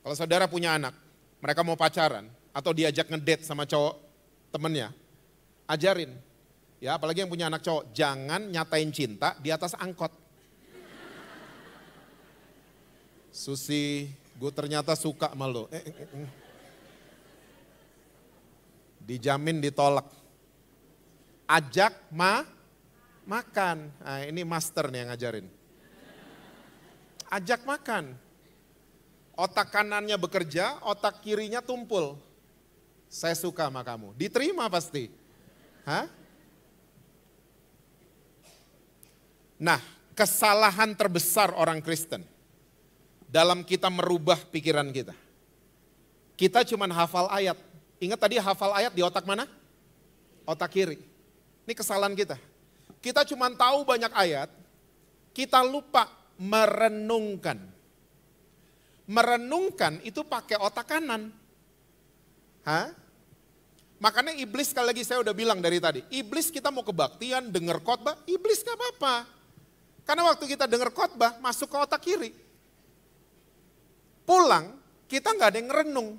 Kalau saudara punya anak, mereka mau pacaran, atau diajak ngedate sama cowok temennya, ajarin. Ya, apalagi yang punya anak cowok, jangan nyatain cinta di atas angkot. Susi, gue ternyata suka sama lo. Dijamin ditolak. Ajak makan. Nah, ini master nih yang ngajarin. Ajak makan. Otak kanannya bekerja, otak kirinya tumpul. Saya suka sama kamu. Diterima pasti. Hah? Nah, kesalahan terbesar orang Kristen dalam kita merubah pikiran kita. Kita cuma hafal ayat. Ingat tadi hafal ayat di otak mana? Otak kiri. Ini kesalahan kita. Kita cuma tahu banyak ayat, kita lupa merenungkan. Merenungkan itu pakai otak kanan. Hah? Makanya iblis, sekali lagi saya udah bilang dari tadi, iblis kita mau kebaktian, denger khotbah, iblis gak apa-apa. Karena waktu kita denger khotbah, masuk ke otak kiri. Pulang, kita gak ada yang ngerenung.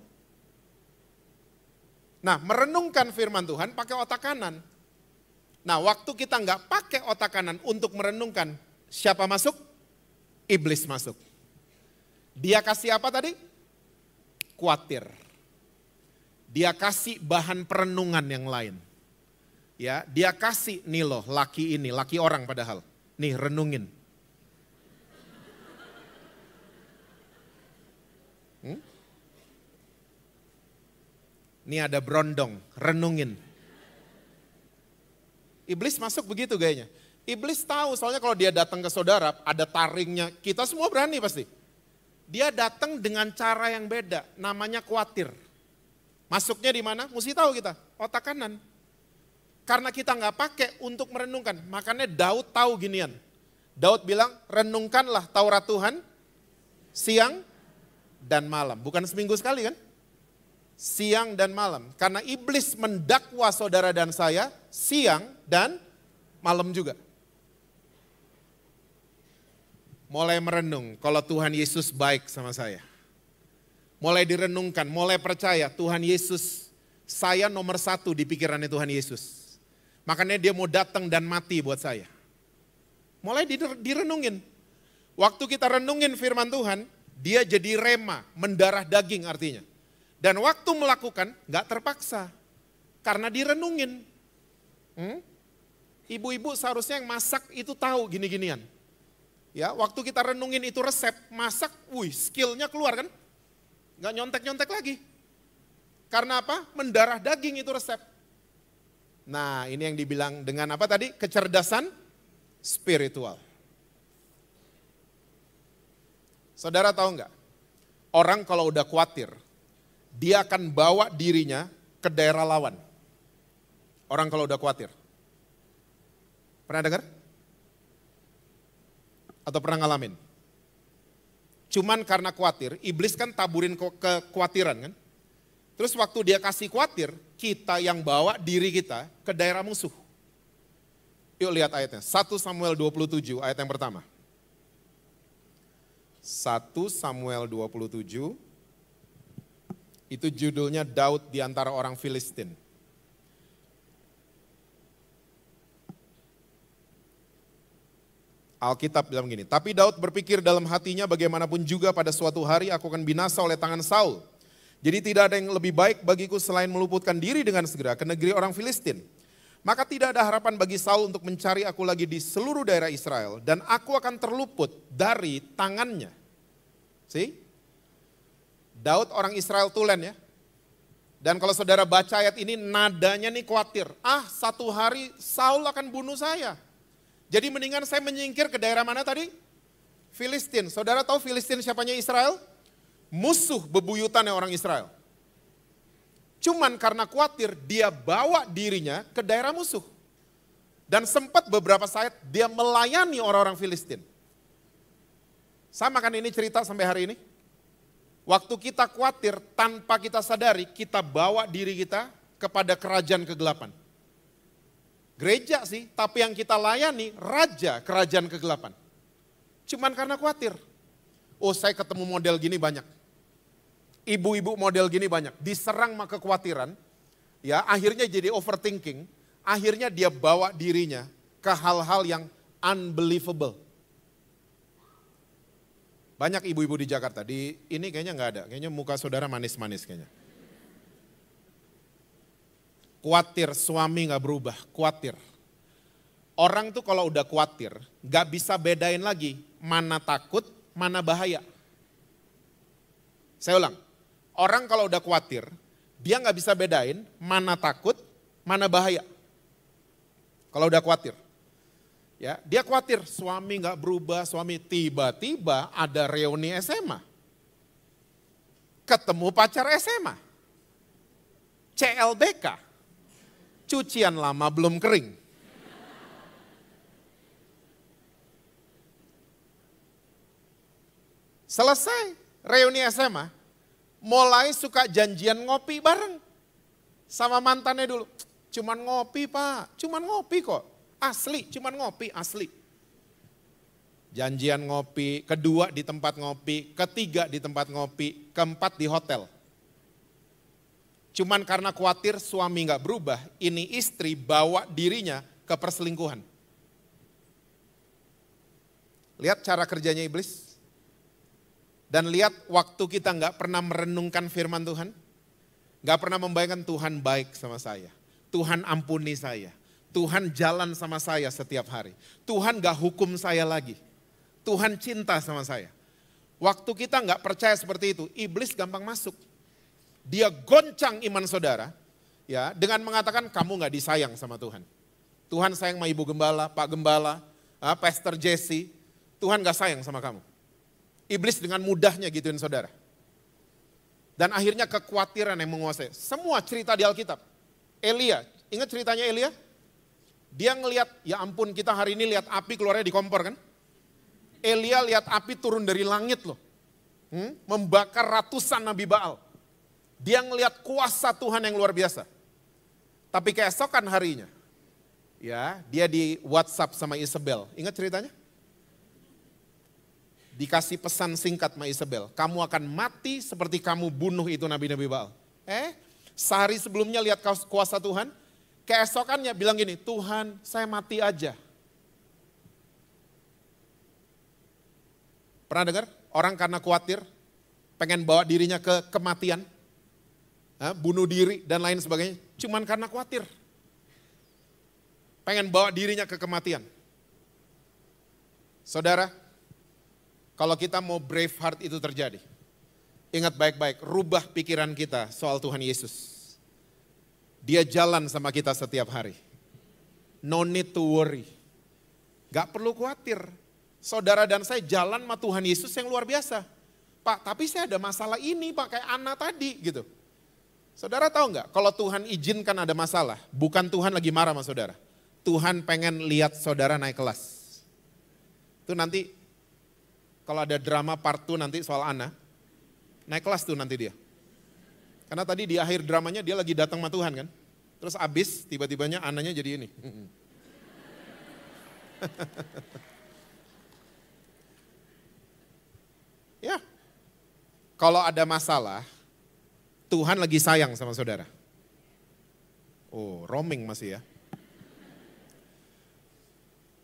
Nah, merenungkan firman Tuhan pakai otak kanan. Nah, waktu kita nggak pakai otak kanan untuk merenungkan, siapa masuk? Iblis masuk. Dia kasih apa tadi? Khawatir. Dia kasih bahan perenungan yang lain. Ya, dia kasih nih loh, laki ini, laki orang padahal. Nih, renungin. Ini ada berondong, renungin. Iblis masuk begitu gayanya. Iblis tahu soalnya kalau dia datang ke saudara, ada taringnya, kita semua berani pasti. Dia datang dengan cara yang beda, namanya khawatir. Masuknya di mana? Mesti tahu kita, otak kanan. Karena kita nggak pakai untuk merenungkan, makanya Daud tahu ginian. Daud bilang, renungkanlah Taurat Tuhan siang dan malam. Bukan seminggu sekali kan? Siang dan malam. Karena iblis mendakwa saudara dan saya siang dan malam juga. Mulai merenung kalau Tuhan Yesus baik sama saya. Mulai direnungkan, mulai percaya Tuhan Yesus, saya nomor 1 di pikirannya Tuhan Yesus. Makanya dia mau datang dan mati buat saya. Mulai direnungin. Waktu kita renungin firman Tuhan, dia jadi rema, mendarah daging artinya. Dan waktu melakukan gak terpaksa, karena direnungin. Ibu-ibu seharusnya yang masak itu tahu gini-ginian. Ya, waktu kita renungin itu resep, masak, skillnya keluar kan. Gak nyontek-nyontek lagi. Karena apa? Mendarah daging itu resep. Nah, ini yang dibilang dengan apa tadi? Kecerdasan spiritual. Saudara tahu nggak? Orang kalau udah khawatir, dia akan bawa dirinya ke daerah lawan. Orang kalau udah khawatir. Pernah dengar? Atau pernah ngalamin? Cuman karena khawatir, iblis kan taburin kekhawatiran kan. Terus waktu dia kasih khawatir, kita yang bawa diri kita ke daerah musuh. Yuk lihat ayatnya, 1 Samuel 27 ayat yang pertama. 1 Samuel 27, itu judulnya Daud di antara orang Filistin. Alkitab bilang gini, tapi Daud berpikir dalam hatinya bagaimanapun juga pada suatu hari aku akan binasa oleh tangan Saul. Jadi tidak ada yang lebih baik bagiku selain meluputkan diri dengan segera ke negeri orang Filistin. Maka tidak ada harapan bagi Saul untuk mencari aku lagi di seluruh daerah Israel. Dan aku akan terluput dari tangannya. See? Daud orang Israel tulen ya. Dan kalau saudara baca ayat ini nadanya nih khawatir. Satu hari Saul akan bunuh saya. Jadi mendingan saya menyingkir ke daerah mana tadi? Filistin. Saudara tahu Filistin siapanya Israel? Musuh bebuyutannya orang Israel. Cuman karena khawatir dia bawa dirinya ke daerah musuh. Dan sempat beberapa saat dia melayani orang-orang Filistin. Sama kan ini cerita sampai hari ini? Waktu kita khawatir, tanpa kita sadari, kita bawa diri kita kepada kerajaan kegelapan. Gereja sih, tapi yang kita layani raja kerajaan kegelapan. Cuman karena khawatir. Oh, saya ketemu model gini banyak. Ibu-ibu model gini banyak. Diserang sama kekhawatiran, ya akhirnya jadi overthinking. Akhirnya dia bawa dirinya ke hal-hal yang unbelievable. Banyak ibu-ibu di Jakarta, di ini kayaknya nggak ada. Kayaknya muka saudara manis-manis kayaknya. Khawatir suami nggak berubah, khawatir. Orang tuh kalau udah khawatir, nggak bisa bedain lagi mana takut, mana bahaya. Saya ulang, orang kalau udah khawatir, dia nggak bisa bedain mana takut, mana bahaya. Kalau udah khawatir, ya dia khawatir suami nggak berubah, suami tiba-tiba ada reuni SMA, ketemu pacar SMA, CLBK. Cucian lama belum kering. Selesai reuni SMA, mulai suka janjian ngopi bareng. Sama mantannya dulu. Cuman ngopi Pak, cuman ngopi kok. Asli, cuman ngopi, asli. Janjian ngopi, kedua di tempat ngopi, ketiga di tempat ngopi, keempat di hotel. Cuman karena khawatir suami gak berubah, ini istri bawa dirinya ke perselingkuhan. Lihat cara kerjanya iblis. Dan lihat waktu kita gak pernah merenungkan firman Tuhan. Gak pernah membayangkan Tuhan baik sama saya. Tuhan ampuni saya. Tuhan jalan sama saya setiap hari. Tuhan gak hukum saya lagi. Tuhan cinta sama saya. Waktu kita gak percaya seperti itu, iblis gampang masuk. Dia goncang iman saudara, ya, dengan mengatakan kamu gak disayang sama Tuhan. Tuhan sayang sama Ibu Gembala, Pak Gembala, Pastor Jesse. Tuhan gak sayang sama kamu. Iblis dengan mudahnya gituin saudara. Dan akhirnya kekhawatiran yang menguasai. Semua cerita di Alkitab. Elia, ingat ceritanya Elia? Dia ngelihat, ya ampun kita hari ini lihat api keluarnya di kompor kan? Elia lihat api turun dari langit loh. Membakar ratusan Nabi Baal. Dia ngelihat kuasa Tuhan yang luar biasa. Tapi keesokan harinya, ya dia di WhatsApp sama Isabel. Ingat ceritanya? Dikasih pesan singkat sama Isabel. Kamu akan mati seperti kamu bunuh itu Nabi-Nabi Baal. Sehari sebelumnya lihat kuasa Tuhan. Keesokannya bilang gini, Tuhan saya mati aja. Pernah dengar? Orang karena khawatir, pengen bawa dirinya ke kematian. Bunuh diri dan lain sebagainya, cuman karena khawatir. Pengen bawa dirinya ke kematian. Saudara, kalau kita mau brave heart itu terjadi, ingat baik-baik, rubah pikiran kita soal Tuhan Yesus. Dia jalan sama kita setiap hari. No need to worry. Gak perlu khawatir. Saudara dan saya jalan sama Tuhan Yesus yang luar biasa. Pak, tapi saya ada masalah ini Pak, kayak Ana tadi gitu. Saudara tahu nggak, kalau Tuhan izinkan ada masalah, bukan Tuhan lagi marah sama saudara. Tuhan pengen lihat saudara naik kelas. Itu nanti, kalau ada drama part 2 nanti soal Ana, naik kelas tuh nanti dia. Karena tadi di akhir dramanya dia lagi datang sama Tuhan kan. Terus abis tiba-tibanya Ananya jadi ini. Ya, kalau ada masalah, Tuhan lagi sayang sama saudara. Oh, roaming masih ya.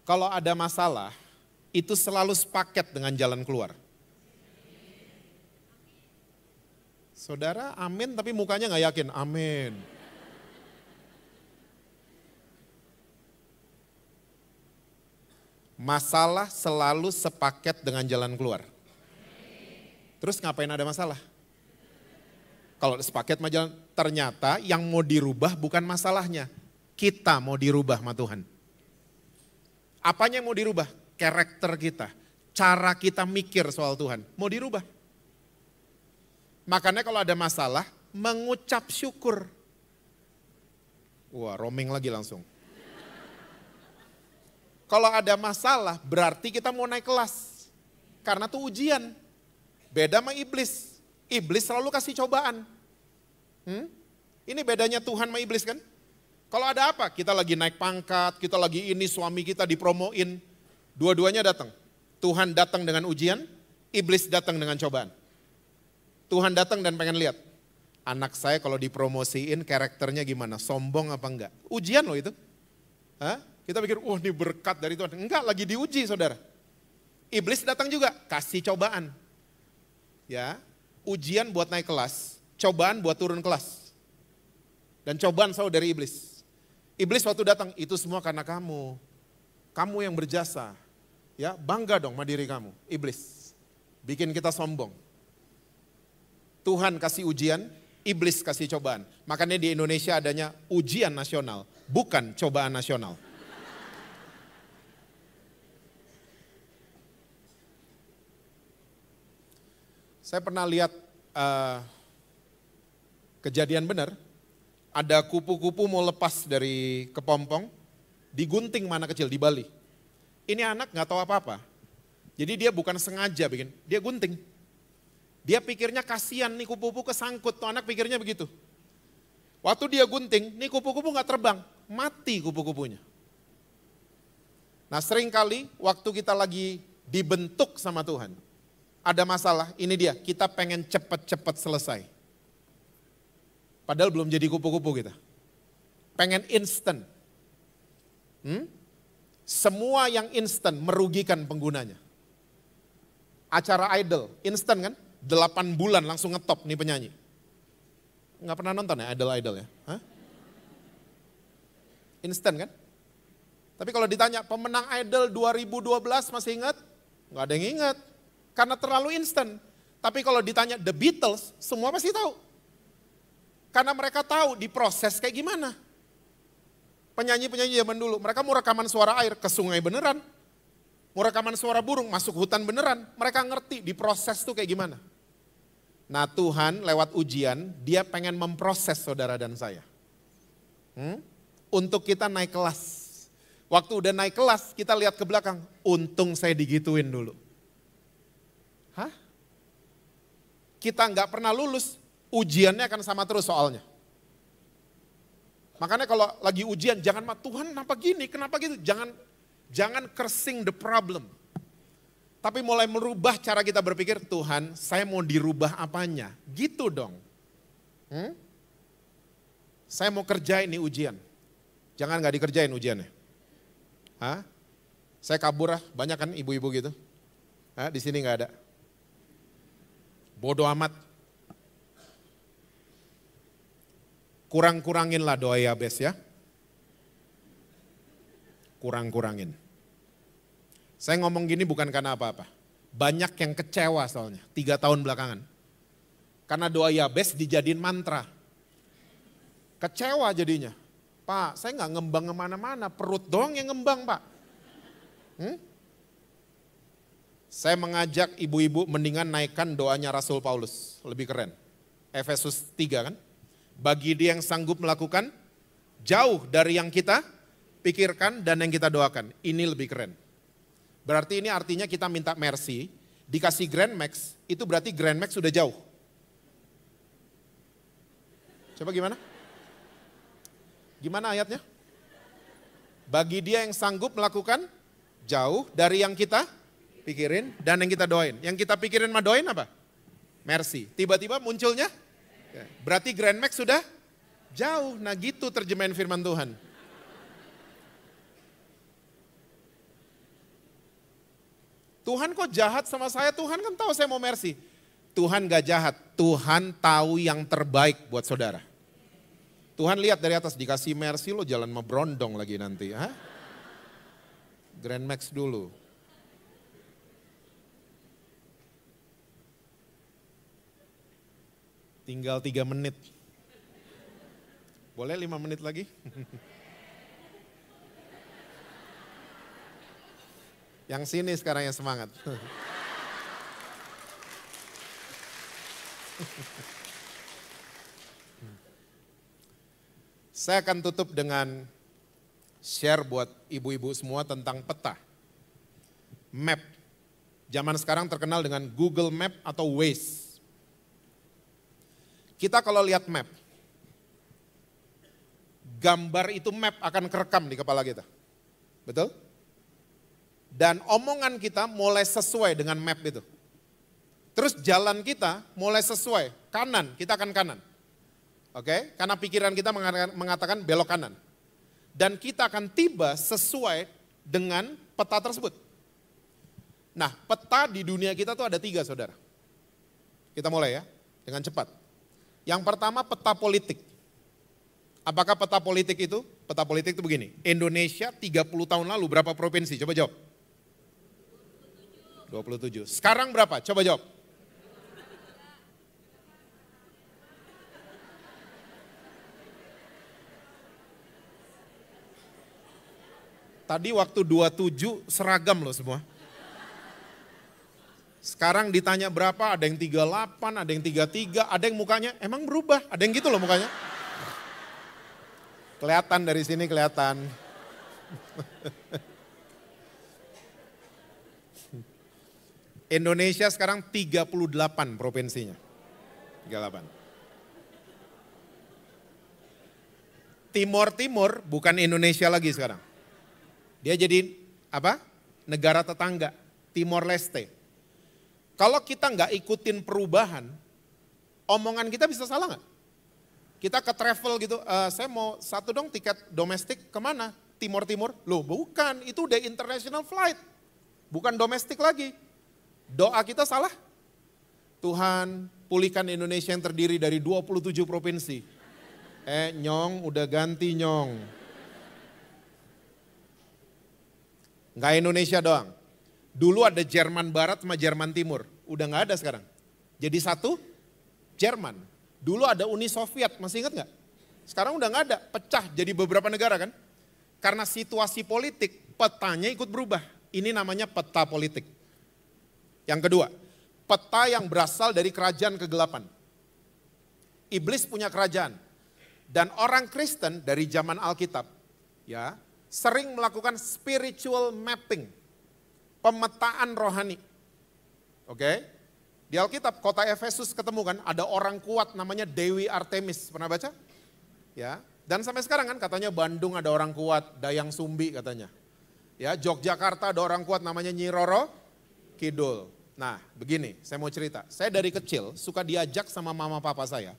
Kalau ada masalah, itu selalu sepaket dengan jalan keluar. Saudara amin tapi mukanya gak yakin, amin. Masalah selalu sepaket dengan jalan keluar. Terus ngapain ada masalah? Kalau sepaket sama jalan, ternyata yang mau dirubah bukan masalahnya. Kita mau dirubah sama Tuhan. Apanya yang mau dirubah? Karakter kita. Cara kita mikir soal Tuhan. Mau dirubah. Makanya kalau ada masalah, mengucap syukur. Wah, roaming lagi langsung. Kalau ada masalah, berarti kita mau naik kelas. Karena itu ujian. Beda sama iblis. Iblis selalu kasih cobaan. Ini bedanya Tuhan sama iblis kan? Kalau ada apa? Kita lagi naik pangkat, kita lagi ini, suami kita dipromoin. Dua-duanya datang. Tuhan datang dengan ujian, iblis datang dengan cobaan. Tuhan datang dan pengen lihat. Anak saya kalau dipromosiin karakternya gimana? Sombong apa enggak? Ujian loh itu. Kita pikir, wah ini berkat dari Tuhan. Enggak, lagi diuji saudara. Iblis datang juga, kasih cobaan. Ya, ujian buat naik kelas, cobaan buat turun kelas. Dan cobaan selalu dari iblis. Iblis waktu datang, itu semua karena kamu. Kamu yang berjasa. Ya, bangga dong sama diri kamu. Iblis, bikin kita sombong. Tuhan kasih ujian, iblis kasih cobaan. Makanya di Indonesia adanya ujian nasional, bukan cobaan nasional. Saya pernah lihat kejadian benar, ada kupu-kupu mau lepas dari kepompong, digunting mana kecil di Bali. Ini anak gak tahu apa-apa, jadi dia bukan sengaja bikin, dia gunting. Dia pikirnya kasihan nih kupu-kupu kesangkut, tuh anak pikirnya begitu. Waktu dia gunting, nih kupu-kupu gak terbang, mati kupu-kupunya. Nah seringkali waktu kita lagi dibentuk sama Tuhan, ada masalah, ini dia, kita pengen cepat-cepat selesai. Padahal belum jadi kupu-kupu kita. Pengen instan. Semua yang instan merugikan penggunanya. Acara Idol, instan kan? 8 bulan langsung ngetop nih penyanyi. Nggak pernah nonton ya Idol ya? Instan kan? Tapi kalau ditanya pemenang Idol 2012 masih ingat? Nggak ada yang ingat. Karena terlalu instan. Tapi kalau ditanya The Beatles, semua pasti tahu. Karena mereka tahu diproses kayak gimana. Penyanyi-penyanyi zaman dulu, mereka mau rekaman suara air ke sungai beneran. Mau rekaman suara burung masuk hutan beneran. Mereka ngerti diproses tuh kayak gimana. Nah Tuhan lewat ujian, dia pengen memproses saudara dan saya. Untuk kita naik kelas. Waktu udah naik kelas, kita lihat ke belakang. Untung saya digituin dulu. Kita nggak pernah lulus, ujiannya akan sama terus soalnya. Makanya kalau lagi ujian, jangan Tuhan kenapa gini, kenapa gitu. Jangan cursing the problem. Tapi mulai merubah cara kita berpikir, Tuhan saya mau dirubah apanya. Gitu dong. Saya mau kerjain nih ujian. Jangan nggak dikerjain ujiannya. Saya kabur banyak kan ibu-ibu gitu. Di sini nggak ada. Bodoh amat. Kurang-kuranginlah doa Yabes ya. Kurang-kurangin. Saya ngomong gini bukan karena apa-apa. Banyak yang kecewa soalnya 3 tahun belakangan. Karena doa Yabes dijadiin mantra. Kecewa jadinya. Pak, saya nggak ngembang kemana-mana, perut doang yang ngembang Pak. Saya mengajak ibu-ibu mendingan naikkan doanya Rasul Paulus, lebih keren. Efesus 3 kan. Bagi dia yang sanggup melakukan jauh dari yang kita pikirkan dan yang kita doakan. Ini lebih keren. Berarti ini artinya kita minta mercy, dikasih Grand Max, itu berarti Grand Max sudah jauh. Coba gimana? Gimana ayatnya? Bagi dia yang sanggup melakukan jauh dari yang kita pikirin dan yang kita doain. Yang kita pikirin sama doain apa? Mercy. Tiba-tiba munculnya, berarti Grand Max sudah jauh. Nah gitu terjemahan firman Tuhan. Tuhan kok jahat sama saya? Tuhan kan tahu saya mau mercy. Tuhan gak jahat, Tuhan tahu yang terbaik buat saudara. Tuhan lihat dari atas, dikasih mercy lo jalan mebrondong lagi nanti. Grand Max dulu. Tinggal 3 menit. Boleh 5 menit lagi? Yang sini sekarang yang semangat. Saya akan tutup dengan share buat ibu-ibu semua tentang peta. Map. Zaman sekarang terkenal dengan Google Map atau Waze. Kita kalau lihat map, gambar itu map akan kerekam di kepala kita. Betul? Dan omongan kita mulai sesuai dengan map itu. Terus jalan kita mulai sesuai, kanan, kita akan kanan. Oke? Karena pikiran kita mengatakan belok kanan. Dan kita akan tiba sesuai dengan peta tersebut. Nah, peta di dunia kita tuh ada 3, saudara. Kita mulai ya, dengan cepat. Yang pertama peta politik. Apakah peta politik itu? Peta politik itu begini, Indonesia 30 tahun lalu berapa provinsi? Coba jawab. 27. Sekarang berapa? Coba jawab. Tadi waktu 27 seragam loh semua. Sekarang ditanya berapa, ada yang 38, ada yang 33, ada yang mukanya emang berubah, ada yang gitu loh mukanya. Kelihatan dari sini, kelihatan. Indonesia sekarang 38 provinsinya. 38. Timur-timur bukan Indonesia lagi sekarang. Dia jadi apa? Negara tetangga, Timor Leste. Kalau kita nggak ikutin perubahan, omongan kita bisa salah nggak? Kita ke travel gitu, saya mau 1 dong tiket domestik kemana? Timur-timur? Loh bukan, itu udah international flight. Bukan domestik lagi. Doa kita salah. Tuhan pulihkan Indonesia yang terdiri dari 27 provinsi. Nyong udah ganti nyong. Nggak Indonesia doang. Dulu ada Jerman Barat sama Jerman Timur. Udah nggak ada sekarang. Jadi satu Jerman. Dulu ada Uni Soviet, masih ingat nggak? Sekarang udah nggak ada, pecah jadi beberapa negara kan. Karena situasi politik, petanya ikut berubah. Ini namanya peta politik. Yang kedua, peta yang berasal dari kerajaan kegelapan. Iblis punya kerajaan. Dan orang Kristen dari zaman Alkitab ya sering melakukan spiritual mapping. Pemetaan rohani. Oke? Di Alkitab kota Efesus ketemu kan ada orang kuat namanya Dewi Artemis. Pernah baca? Ya. Dan sampai sekarang kan katanya Bandung ada orang kuat, Dayang Sumbi katanya. Ya, Yogyakarta ada orang kuat namanya Nyi Roro Kidul. Nah, begini, saya mau cerita. Saya dari kecil suka diajak sama mama papa saya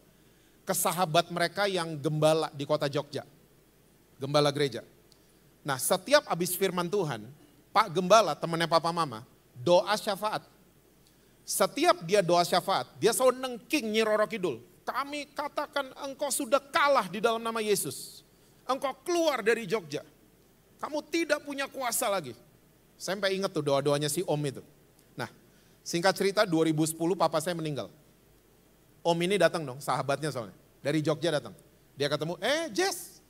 ke sahabat mereka yang gembala di kota Jogja. Gembala gereja. Nah, setiap habis firman Tuhan, Pak Gembala, temannya papa mama, doa syafaat. Setiap dia doa syafaat, dia selalu nengking Nyi Roro Kidul. Kami katakan engkau sudah kalah di dalam nama Yesus. Engkau keluar dari Jogja. Kamu tidak punya kuasa lagi. Saya sampai ingat tuh doa-doanya si Om itu. Nah, singkat cerita 2010 papa saya meninggal. Om ini datang dong, sahabatnya soalnya. Dari Jogja datang. Dia ketemu, Jess,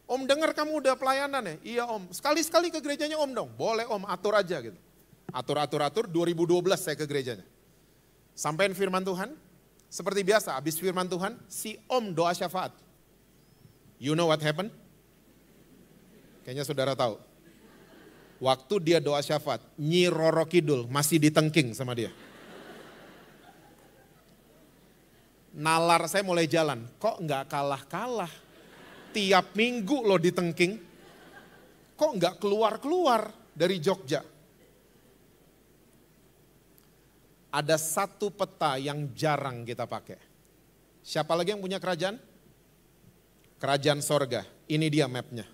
Om dengar kamu udah pelayanan ya? Iya Om, sekali-sekali ke gerejanya Om dong. Boleh Om, atur aja gitu. Atur, 2012 saya ke gerejanya. Sampaikan firman Tuhan, seperti biasa habis firman Tuhan, si Om doa syafaat. You know what happened? Kayaknya saudara tahu. Waktu dia doa syafaat, Nyi Roro Kidul masih ditengking sama dia. Nalar saya mulai jalan, kok nggak kalah-kalah. Tiap minggu lo ditengking, kok nggak keluar-keluar dari Jogja. Ada satu peta yang jarang kita pakai. Siapa lagi yang punya kerajaan? Kerajaan sorga, ini dia mapnya.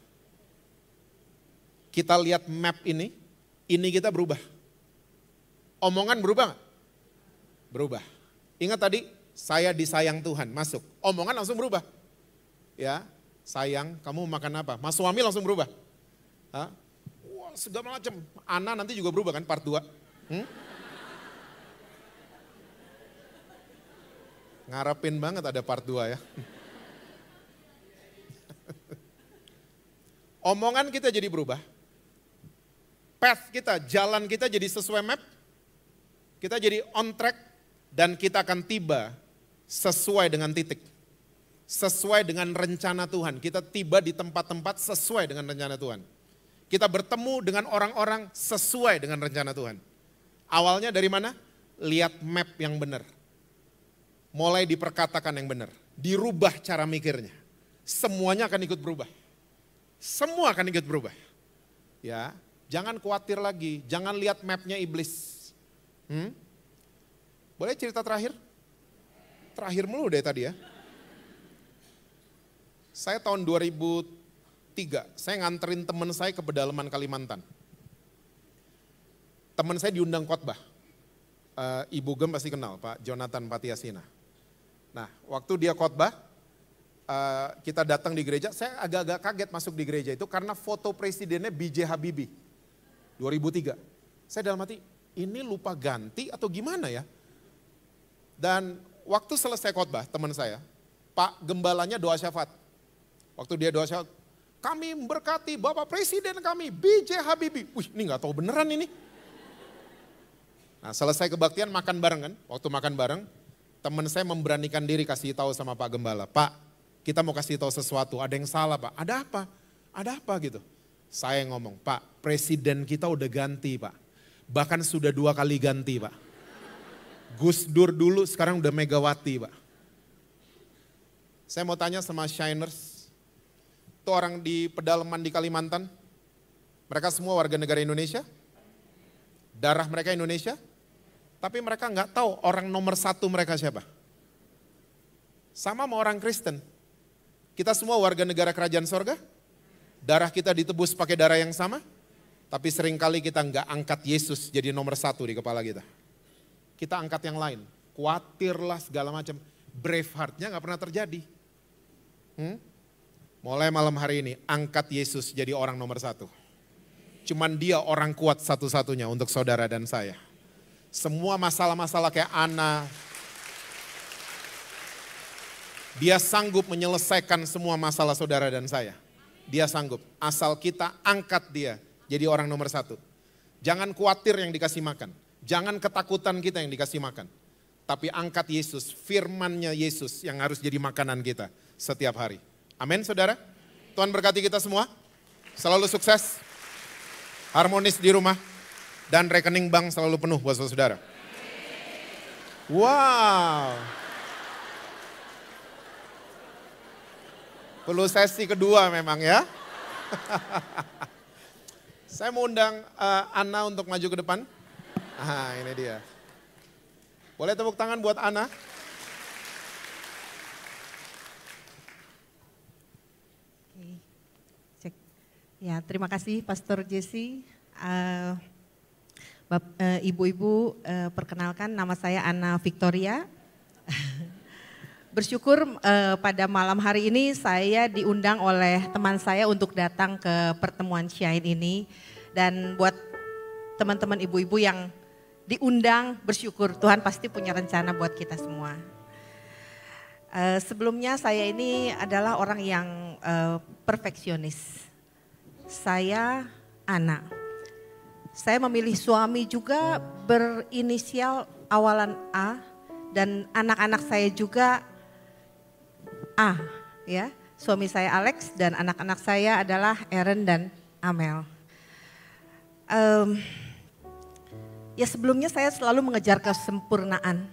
Kita lihat map ini kita berubah. Omongan berubah nggak? Berubah. Ingat tadi, saya disayang Tuhan, masuk. Omongan langsung berubah. Ya, sayang, kamu makan apa? Mas suami langsung berubah. Hah? Wah, segala macam. Ana nanti juga berubah kan, part 2. Ngarepin banget ada part 2 ya. Omongan kita jadi berubah. Path kita, jalan kita jadi sesuai map. Kita jadi on track dan kita akan tiba sesuai dengan titik. Sesuai dengan rencana Tuhan. Kita tiba di tempat-tempat sesuai dengan rencana Tuhan. Kita bertemu dengan orang-orang sesuai dengan rencana Tuhan. Awalnya dari mana? Lihat map yang benar. mulai diperkatakan yang benar, dirubah cara mikirnya, semuanya akan ikut berubah. Semua akan ikut berubah. Ya, jangan khawatir lagi, jangan lihat mapnya iblis. Boleh cerita terakhir? Terakhir mulu deh tadi ya. Saya tahun 2003, saya nganterin teman saya ke pedalaman Kalimantan. Teman saya diundang khotbah. Ibu Gem pasti kenal, Pak Jonathan Patiasina. Nah, waktu dia khotbah, kita datang di gereja, saya agak-agak kaget masuk di gereja itu karena foto presidennya B.J. Habibie, 2003. Saya dalam hati, ini lupa ganti atau gimana ya? Dan waktu selesai khotbah, teman saya, Pak Gembalanya doa syafaat. Waktu dia doa syafaat, kami memberkati Bapak Presiden kami, B.J. Habibie. Wih, ini gak tahu beneran ini. Nah, selesai kebaktian makan bareng kan, waktu makan bareng, teman saya memberanikan diri kasih tahu sama Pak Gembala, Pak, kita mau kasih tahu sesuatu, ada yang salah Pak, ada apa? Ada apa gitu? Saya ngomong, Pak, presiden kita udah ganti Pak, bahkan sudah 2 kali ganti Pak. Gus Dur dulu, sekarang udah Megawati Pak. Saya mau tanya sama Shiners, itu orang di pedalaman di Kalimantan, mereka semua warga negara Indonesia, darah mereka Indonesia, tapi mereka nggak tahu orang nomor 1 mereka siapa. Sama sama orang Kristen. Kita semua warga negara kerajaan sorga, darah kita ditebus pakai darah yang sama, tapi seringkali kita nggak angkat Yesus jadi nomor 1 di kepala kita. Kita angkat yang lain, khawatirlah segala macam. Braveheart-nya nggak pernah terjadi. Mulai malam hari ini, angkat Yesus jadi orang nomor 1. Cuman dia orang kuat satu-satunya untuk saudara dan saya. Semua masalah-masalah kayak Ana, dia sanggup menyelesaikan semua masalah saudara dan saya. Dia sanggup, asal kita angkat dia jadi orang nomor 1. Jangan khawatir yang dikasih makan, jangan ketakutan kita yang dikasih makan. Tapi angkat Yesus, firman-Nya Yesus yang harus jadi makanan kita setiap hari. Amin saudara, Tuhan berkati kita semua, selalu sukses, harmonis di rumah, dan rekening bank selalu penuh buat saudara. Wow. Perlu sesi kedua memang ya. Saya mau undang Ana untuk maju ke depan. Ini dia. Boleh tepuk tangan buat Ana. Cek. Ya, terima kasih Pastor Jesse. Ibu-ibu, perkenalkan nama saya Ana Victoria. Bersyukur pada malam hari ini saya diundang oleh teman saya untuk datang ke pertemuan Shine ini. Dan buat teman-teman ibu-ibu yang diundang, bersyukur Tuhan pasti punya rencana buat kita semua. Sebelumnya saya ini adalah orang yang perfeksionis. Saya Ana. Saya memilih suami juga berinisial awalan A dan anak-anak saya juga A, ya. Suami saya Alex dan anak-anak saya adalah Aaron dan Amel. Ya sebelumnya saya selalu mengejar kesempurnaan.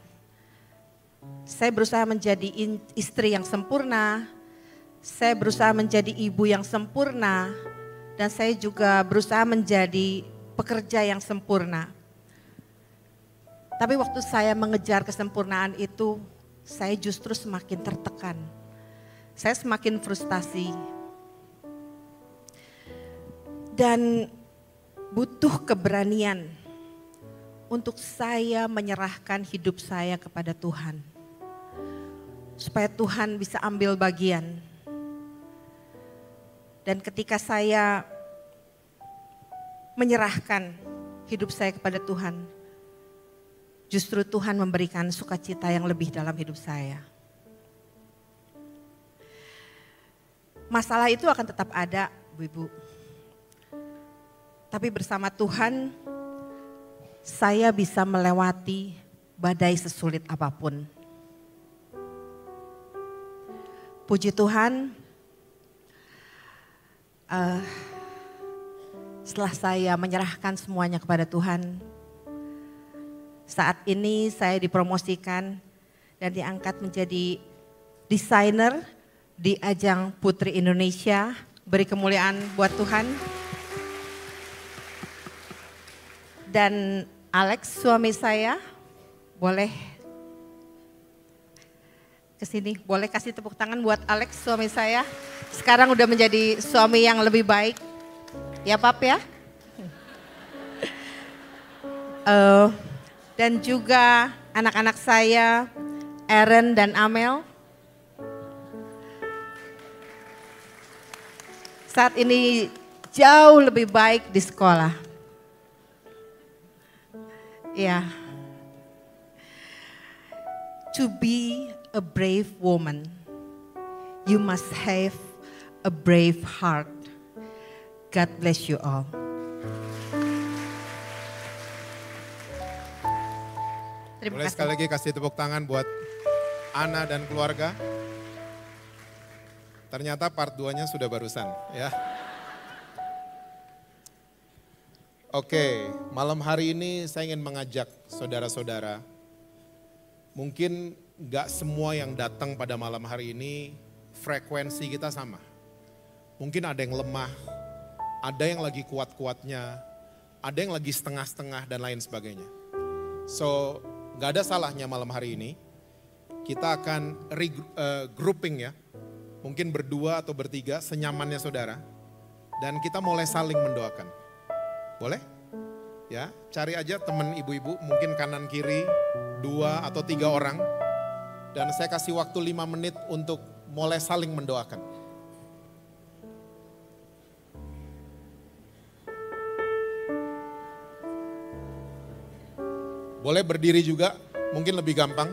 Saya berusaha menjadi istri yang sempurna, saya berusaha menjadi ibu yang sempurna, dan saya juga berusaha menjadi pekerja yang sempurna. Tapi waktu saya mengejar kesempurnaan itu, saya justru semakin tertekan. Saya semakin frustasi. Dan butuh keberanian untuk saya menyerahkan hidup saya kepada Tuhan. Supaya Tuhan bisa ambil bagian. Dan ketika saya menyerahkan hidup saya kepada Tuhan, justru Tuhan memberikan sukacita yang lebih dalam hidup saya. Masalah itu akan tetap ada, Bu-ibu. Tapi bersama Tuhan, saya bisa melewati badai sesulit apapun. Puji Tuhan, setelah saya menyerahkan semuanya kepada Tuhan, saat ini saya dipromosikan dan diangkat menjadi desainer di ajang Putri Indonesia. Beri kemuliaan buat Tuhan. Dan Alex, suami saya, boleh kesini, boleh kasih tepuk tangan buat Alex, suami saya. Sekarang udah menjadi suami yang lebih baik. Ya Pap ya. Dan juga anak-anak saya, Aaron dan Amel. Saat ini jauh lebih baik di sekolah. Ya. To be a brave woman, you must have a brave heart. God bless you all. Boleh sekali lagi kasih tepuk tangan buat Ana dan keluarga. Ternyata part 2-nya sudah barusan ya. Oke, malam hari ini saya ingin mengajak saudara-saudara. Mungkin gak semua yang datang pada malam hari ini frekuensi kita sama. Mungkin ada yang lemah, ada yang lagi kuat-kuatnya, ada yang lagi setengah-setengah dan lain sebagainya. So, gak ada salahnya malam hari ini kita akan grouping ya. Mungkin berdua atau bertiga senyamannya saudara. Dan kita mulai saling mendoakan. Boleh? Ya, cari aja teman ibu-ibu mungkin kanan kiri 2 atau 3 orang. Dan saya kasih waktu 5 menit untuk mulai saling mendoakan. Boleh berdiri juga, mungkin lebih gampang.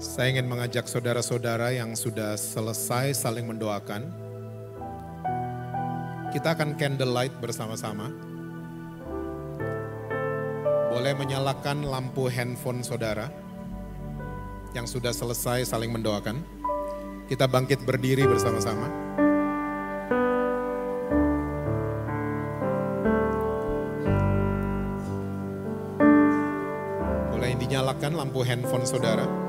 Saya ingin mengajak saudara-saudara yang sudah selesai saling mendoakan. Kita akan candlelight bersama-sama. Boleh menyalakan lampu handphone saudara. Yang sudah selesai saling mendoakan. Kita bangkit berdiri bersama-sama. Boleh dinyalakan lampu handphone saudara.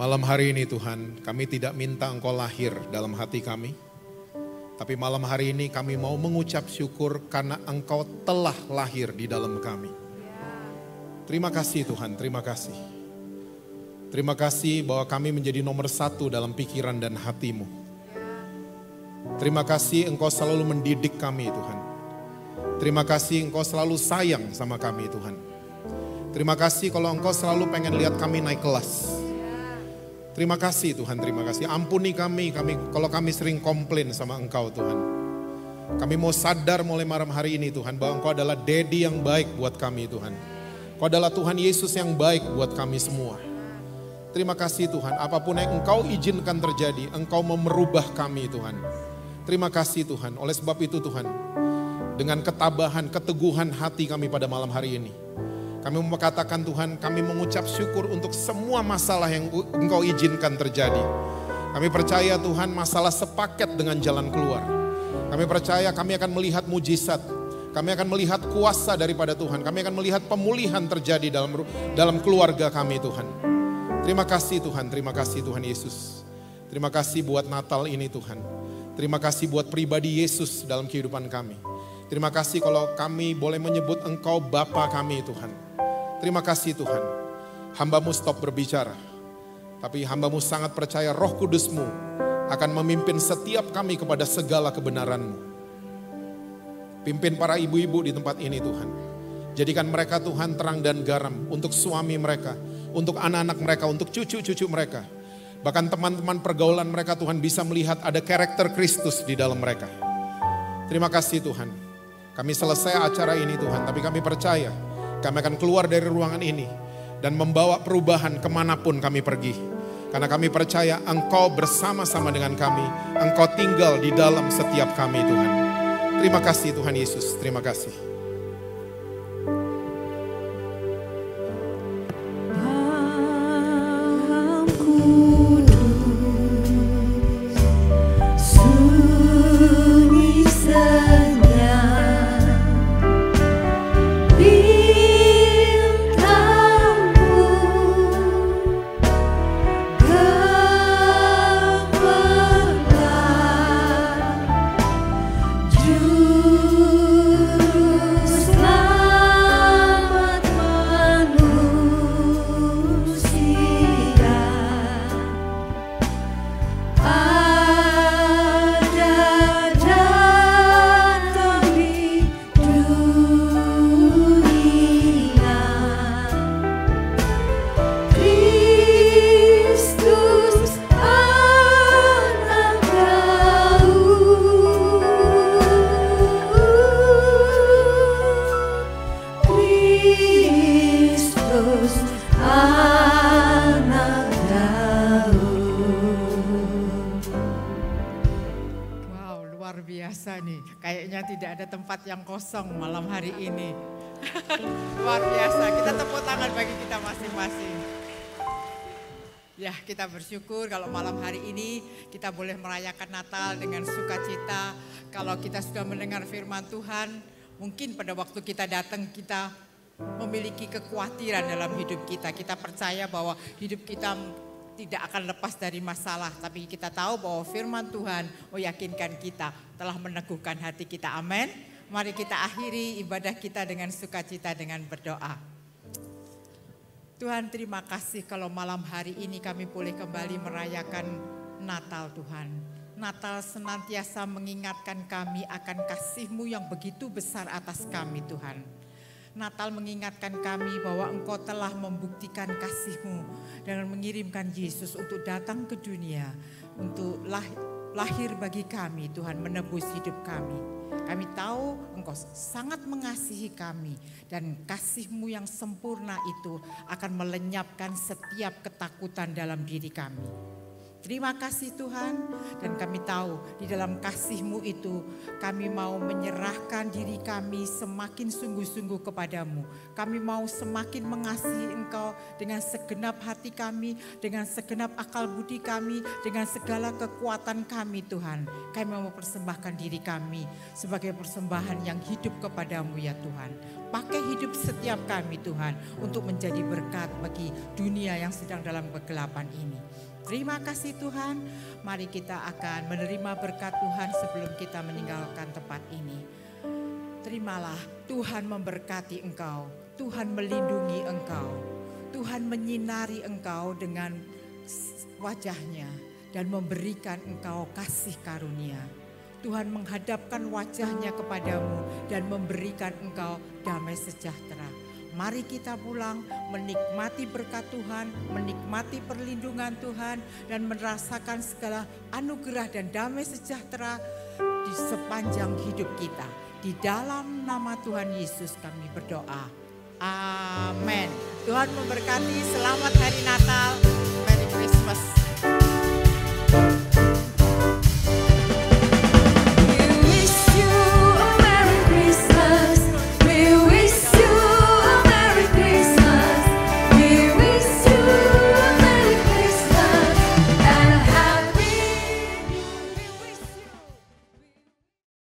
Malam hari ini Tuhan, kami tidak minta Engkau lahir dalam hati kami. Tapi malam hari ini kami mau mengucap syukur karena Engkau telah lahir di dalam kami. Terima kasih Tuhan, terima kasih. Terima kasih bahwa kami menjadi nomor satu dalam pikiran dan hati-Mu. Terima kasih Engkau selalu mendidik kami Tuhan. Terima kasih Engkau selalu sayang sama kami Tuhan. Terima kasih kalau Engkau selalu pengen lihat kami naik kelas. Terima kasih Tuhan, terima kasih. Ampuni kami kalau kami sering komplain sama Engkau Tuhan. Kami mau sadar mulai malam hari ini Tuhan bahwa Engkau adalah Daddy yang baik buat kami Tuhan. Engkau adalah Tuhan Yesus yang baik buat kami semua. Terima kasih Tuhan, apapun yang Engkau izinkan terjadi, Engkau mau merubah kami Tuhan. Terima kasih Tuhan, oleh sebab itu Tuhan, dengan ketabahan, keteguhan hati kami pada malam hari ini, kami mau katakan Tuhan, kami mengucap syukur untuk semua masalah yang Engkau izinkan terjadi. Kami percaya Tuhan masalah sepaket dengan jalan keluar. Kami percaya kami akan melihat mujizat. Kami akan melihat kuasa daripada Tuhan. Kami akan melihat pemulihan terjadi dalam keluarga kami Tuhan. Terima kasih Tuhan Yesus. Terima kasih buat Natal ini Tuhan. Terima kasih buat pribadi Yesus dalam kehidupan kami. Terima kasih kalau kami boleh menyebut Engkau Bapa kami Tuhan. Terima kasih Tuhan, hamba-Mu stop berbicara. Tapi hamba-Mu sangat percaya Roh Kudus-Mu akan memimpin setiap kami kepada segala kebenaran-Mu. Pimpin para ibu-ibu di tempat ini Tuhan. Jadikan mereka Tuhan terang dan garam untuk suami mereka, untuk anak-anak mereka, untuk cucu-cucu mereka. Bahkan teman-teman pergaulan mereka Tuhan bisa melihat ada karakter Kristus di dalam mereka. Terima kasih Tuhan. Kami selesai acara ini Tuhan, tapi kami percaya kami akan keluar dari ruangan ini dan membawa perubahan kemanapun kami pergi. Karena kami percaya Engkau bersama-sama dengan kami. Engkau tinggal di dalam setiap kami Tuhan. Terima kasih Tuhan Yesus, terima kasih. Kayaknya tidak ada tempat yang kosong malam hari ini. Luar biasa, kita tepuk tangan bagi kita masing-masing. Ya, kita bersyukur kalau malam hari ini kita boleh merayakan Natal dengan sukacita. Kalau kita sudah mendengar firman Tuhan, mungkin pada waktu kita datang kita memiliki kekhawatiran dalam hidup kita. Kita percaya bahwa hidup kita tidak akan lepas dari masalah, tapi kita tahu bahwa firman Tuhan meyakinkan kita, telah meneguhkan hati kita. Amin. Mari kita akhiri ibadah kita dengan sukacita dengan berdoa. Tuhan, terima kasih kalau malam hari ini kami boleh kembali merayakan Natal Tuhan. Natal senantiasa mengingatkan kami akan kasih-Mu yang begitu besar atas kami Tuhan. Natal mengingatkan kami bahwa Engkau telah membuktikan kasih-Mu dengan mengirimkan Yesus untuk datang ke dunia, untuk lahir bagi kami Tuhan, menebus hidup kami. Kami tahu Engkau sangat mengasihi kami dan kasih-Mu yang sempurna itu akan melenyapkan setiap ketakutan dalam diri kami. Terima kasih Tuhan, dan kami tahu di dalam kasih-Mu itu kami mau menyerahkan diri kami semakin sungguh-sungguh kepadamu. Kami mau semakin mengasihi Engkau dengan segenap hati kami, dengan segenap akal budi kami, dengan segala kekuatan kami Tuhan. Kami mau mempersembahkan diri kami sebagai persembahan yang hidup kepadamu ya Tuhan. Pakai hidup setiap kami Tuhan untuk menjadi berkat bagi dunia yang sedang dalam kegelapan ini. Terima kasih Tuhan, mari kita akan menerima berkat Tuhan sebelum kita meninggalkan tempat ini. Terimalah, Tuhan memberkati engkau, Tuhan melindungi engkau, Tuhan menyinari engkau dengan wajahnya dan memberikan engkau kasih karunia. Tuhan menghadapkan wajahnya kepadamu dan memberikan engkau damai sejahtera. Mari kita pulang menikmati berkat Tuhan, menikmati perlindungan Tuhan, dan merasakan segala anugerah dan damai sejahtera di sepanjang hidup kita. Di dalam nama Tuhan Yesus kami berdoa. Amin. Tuhan memberkati, selamat hari Natal.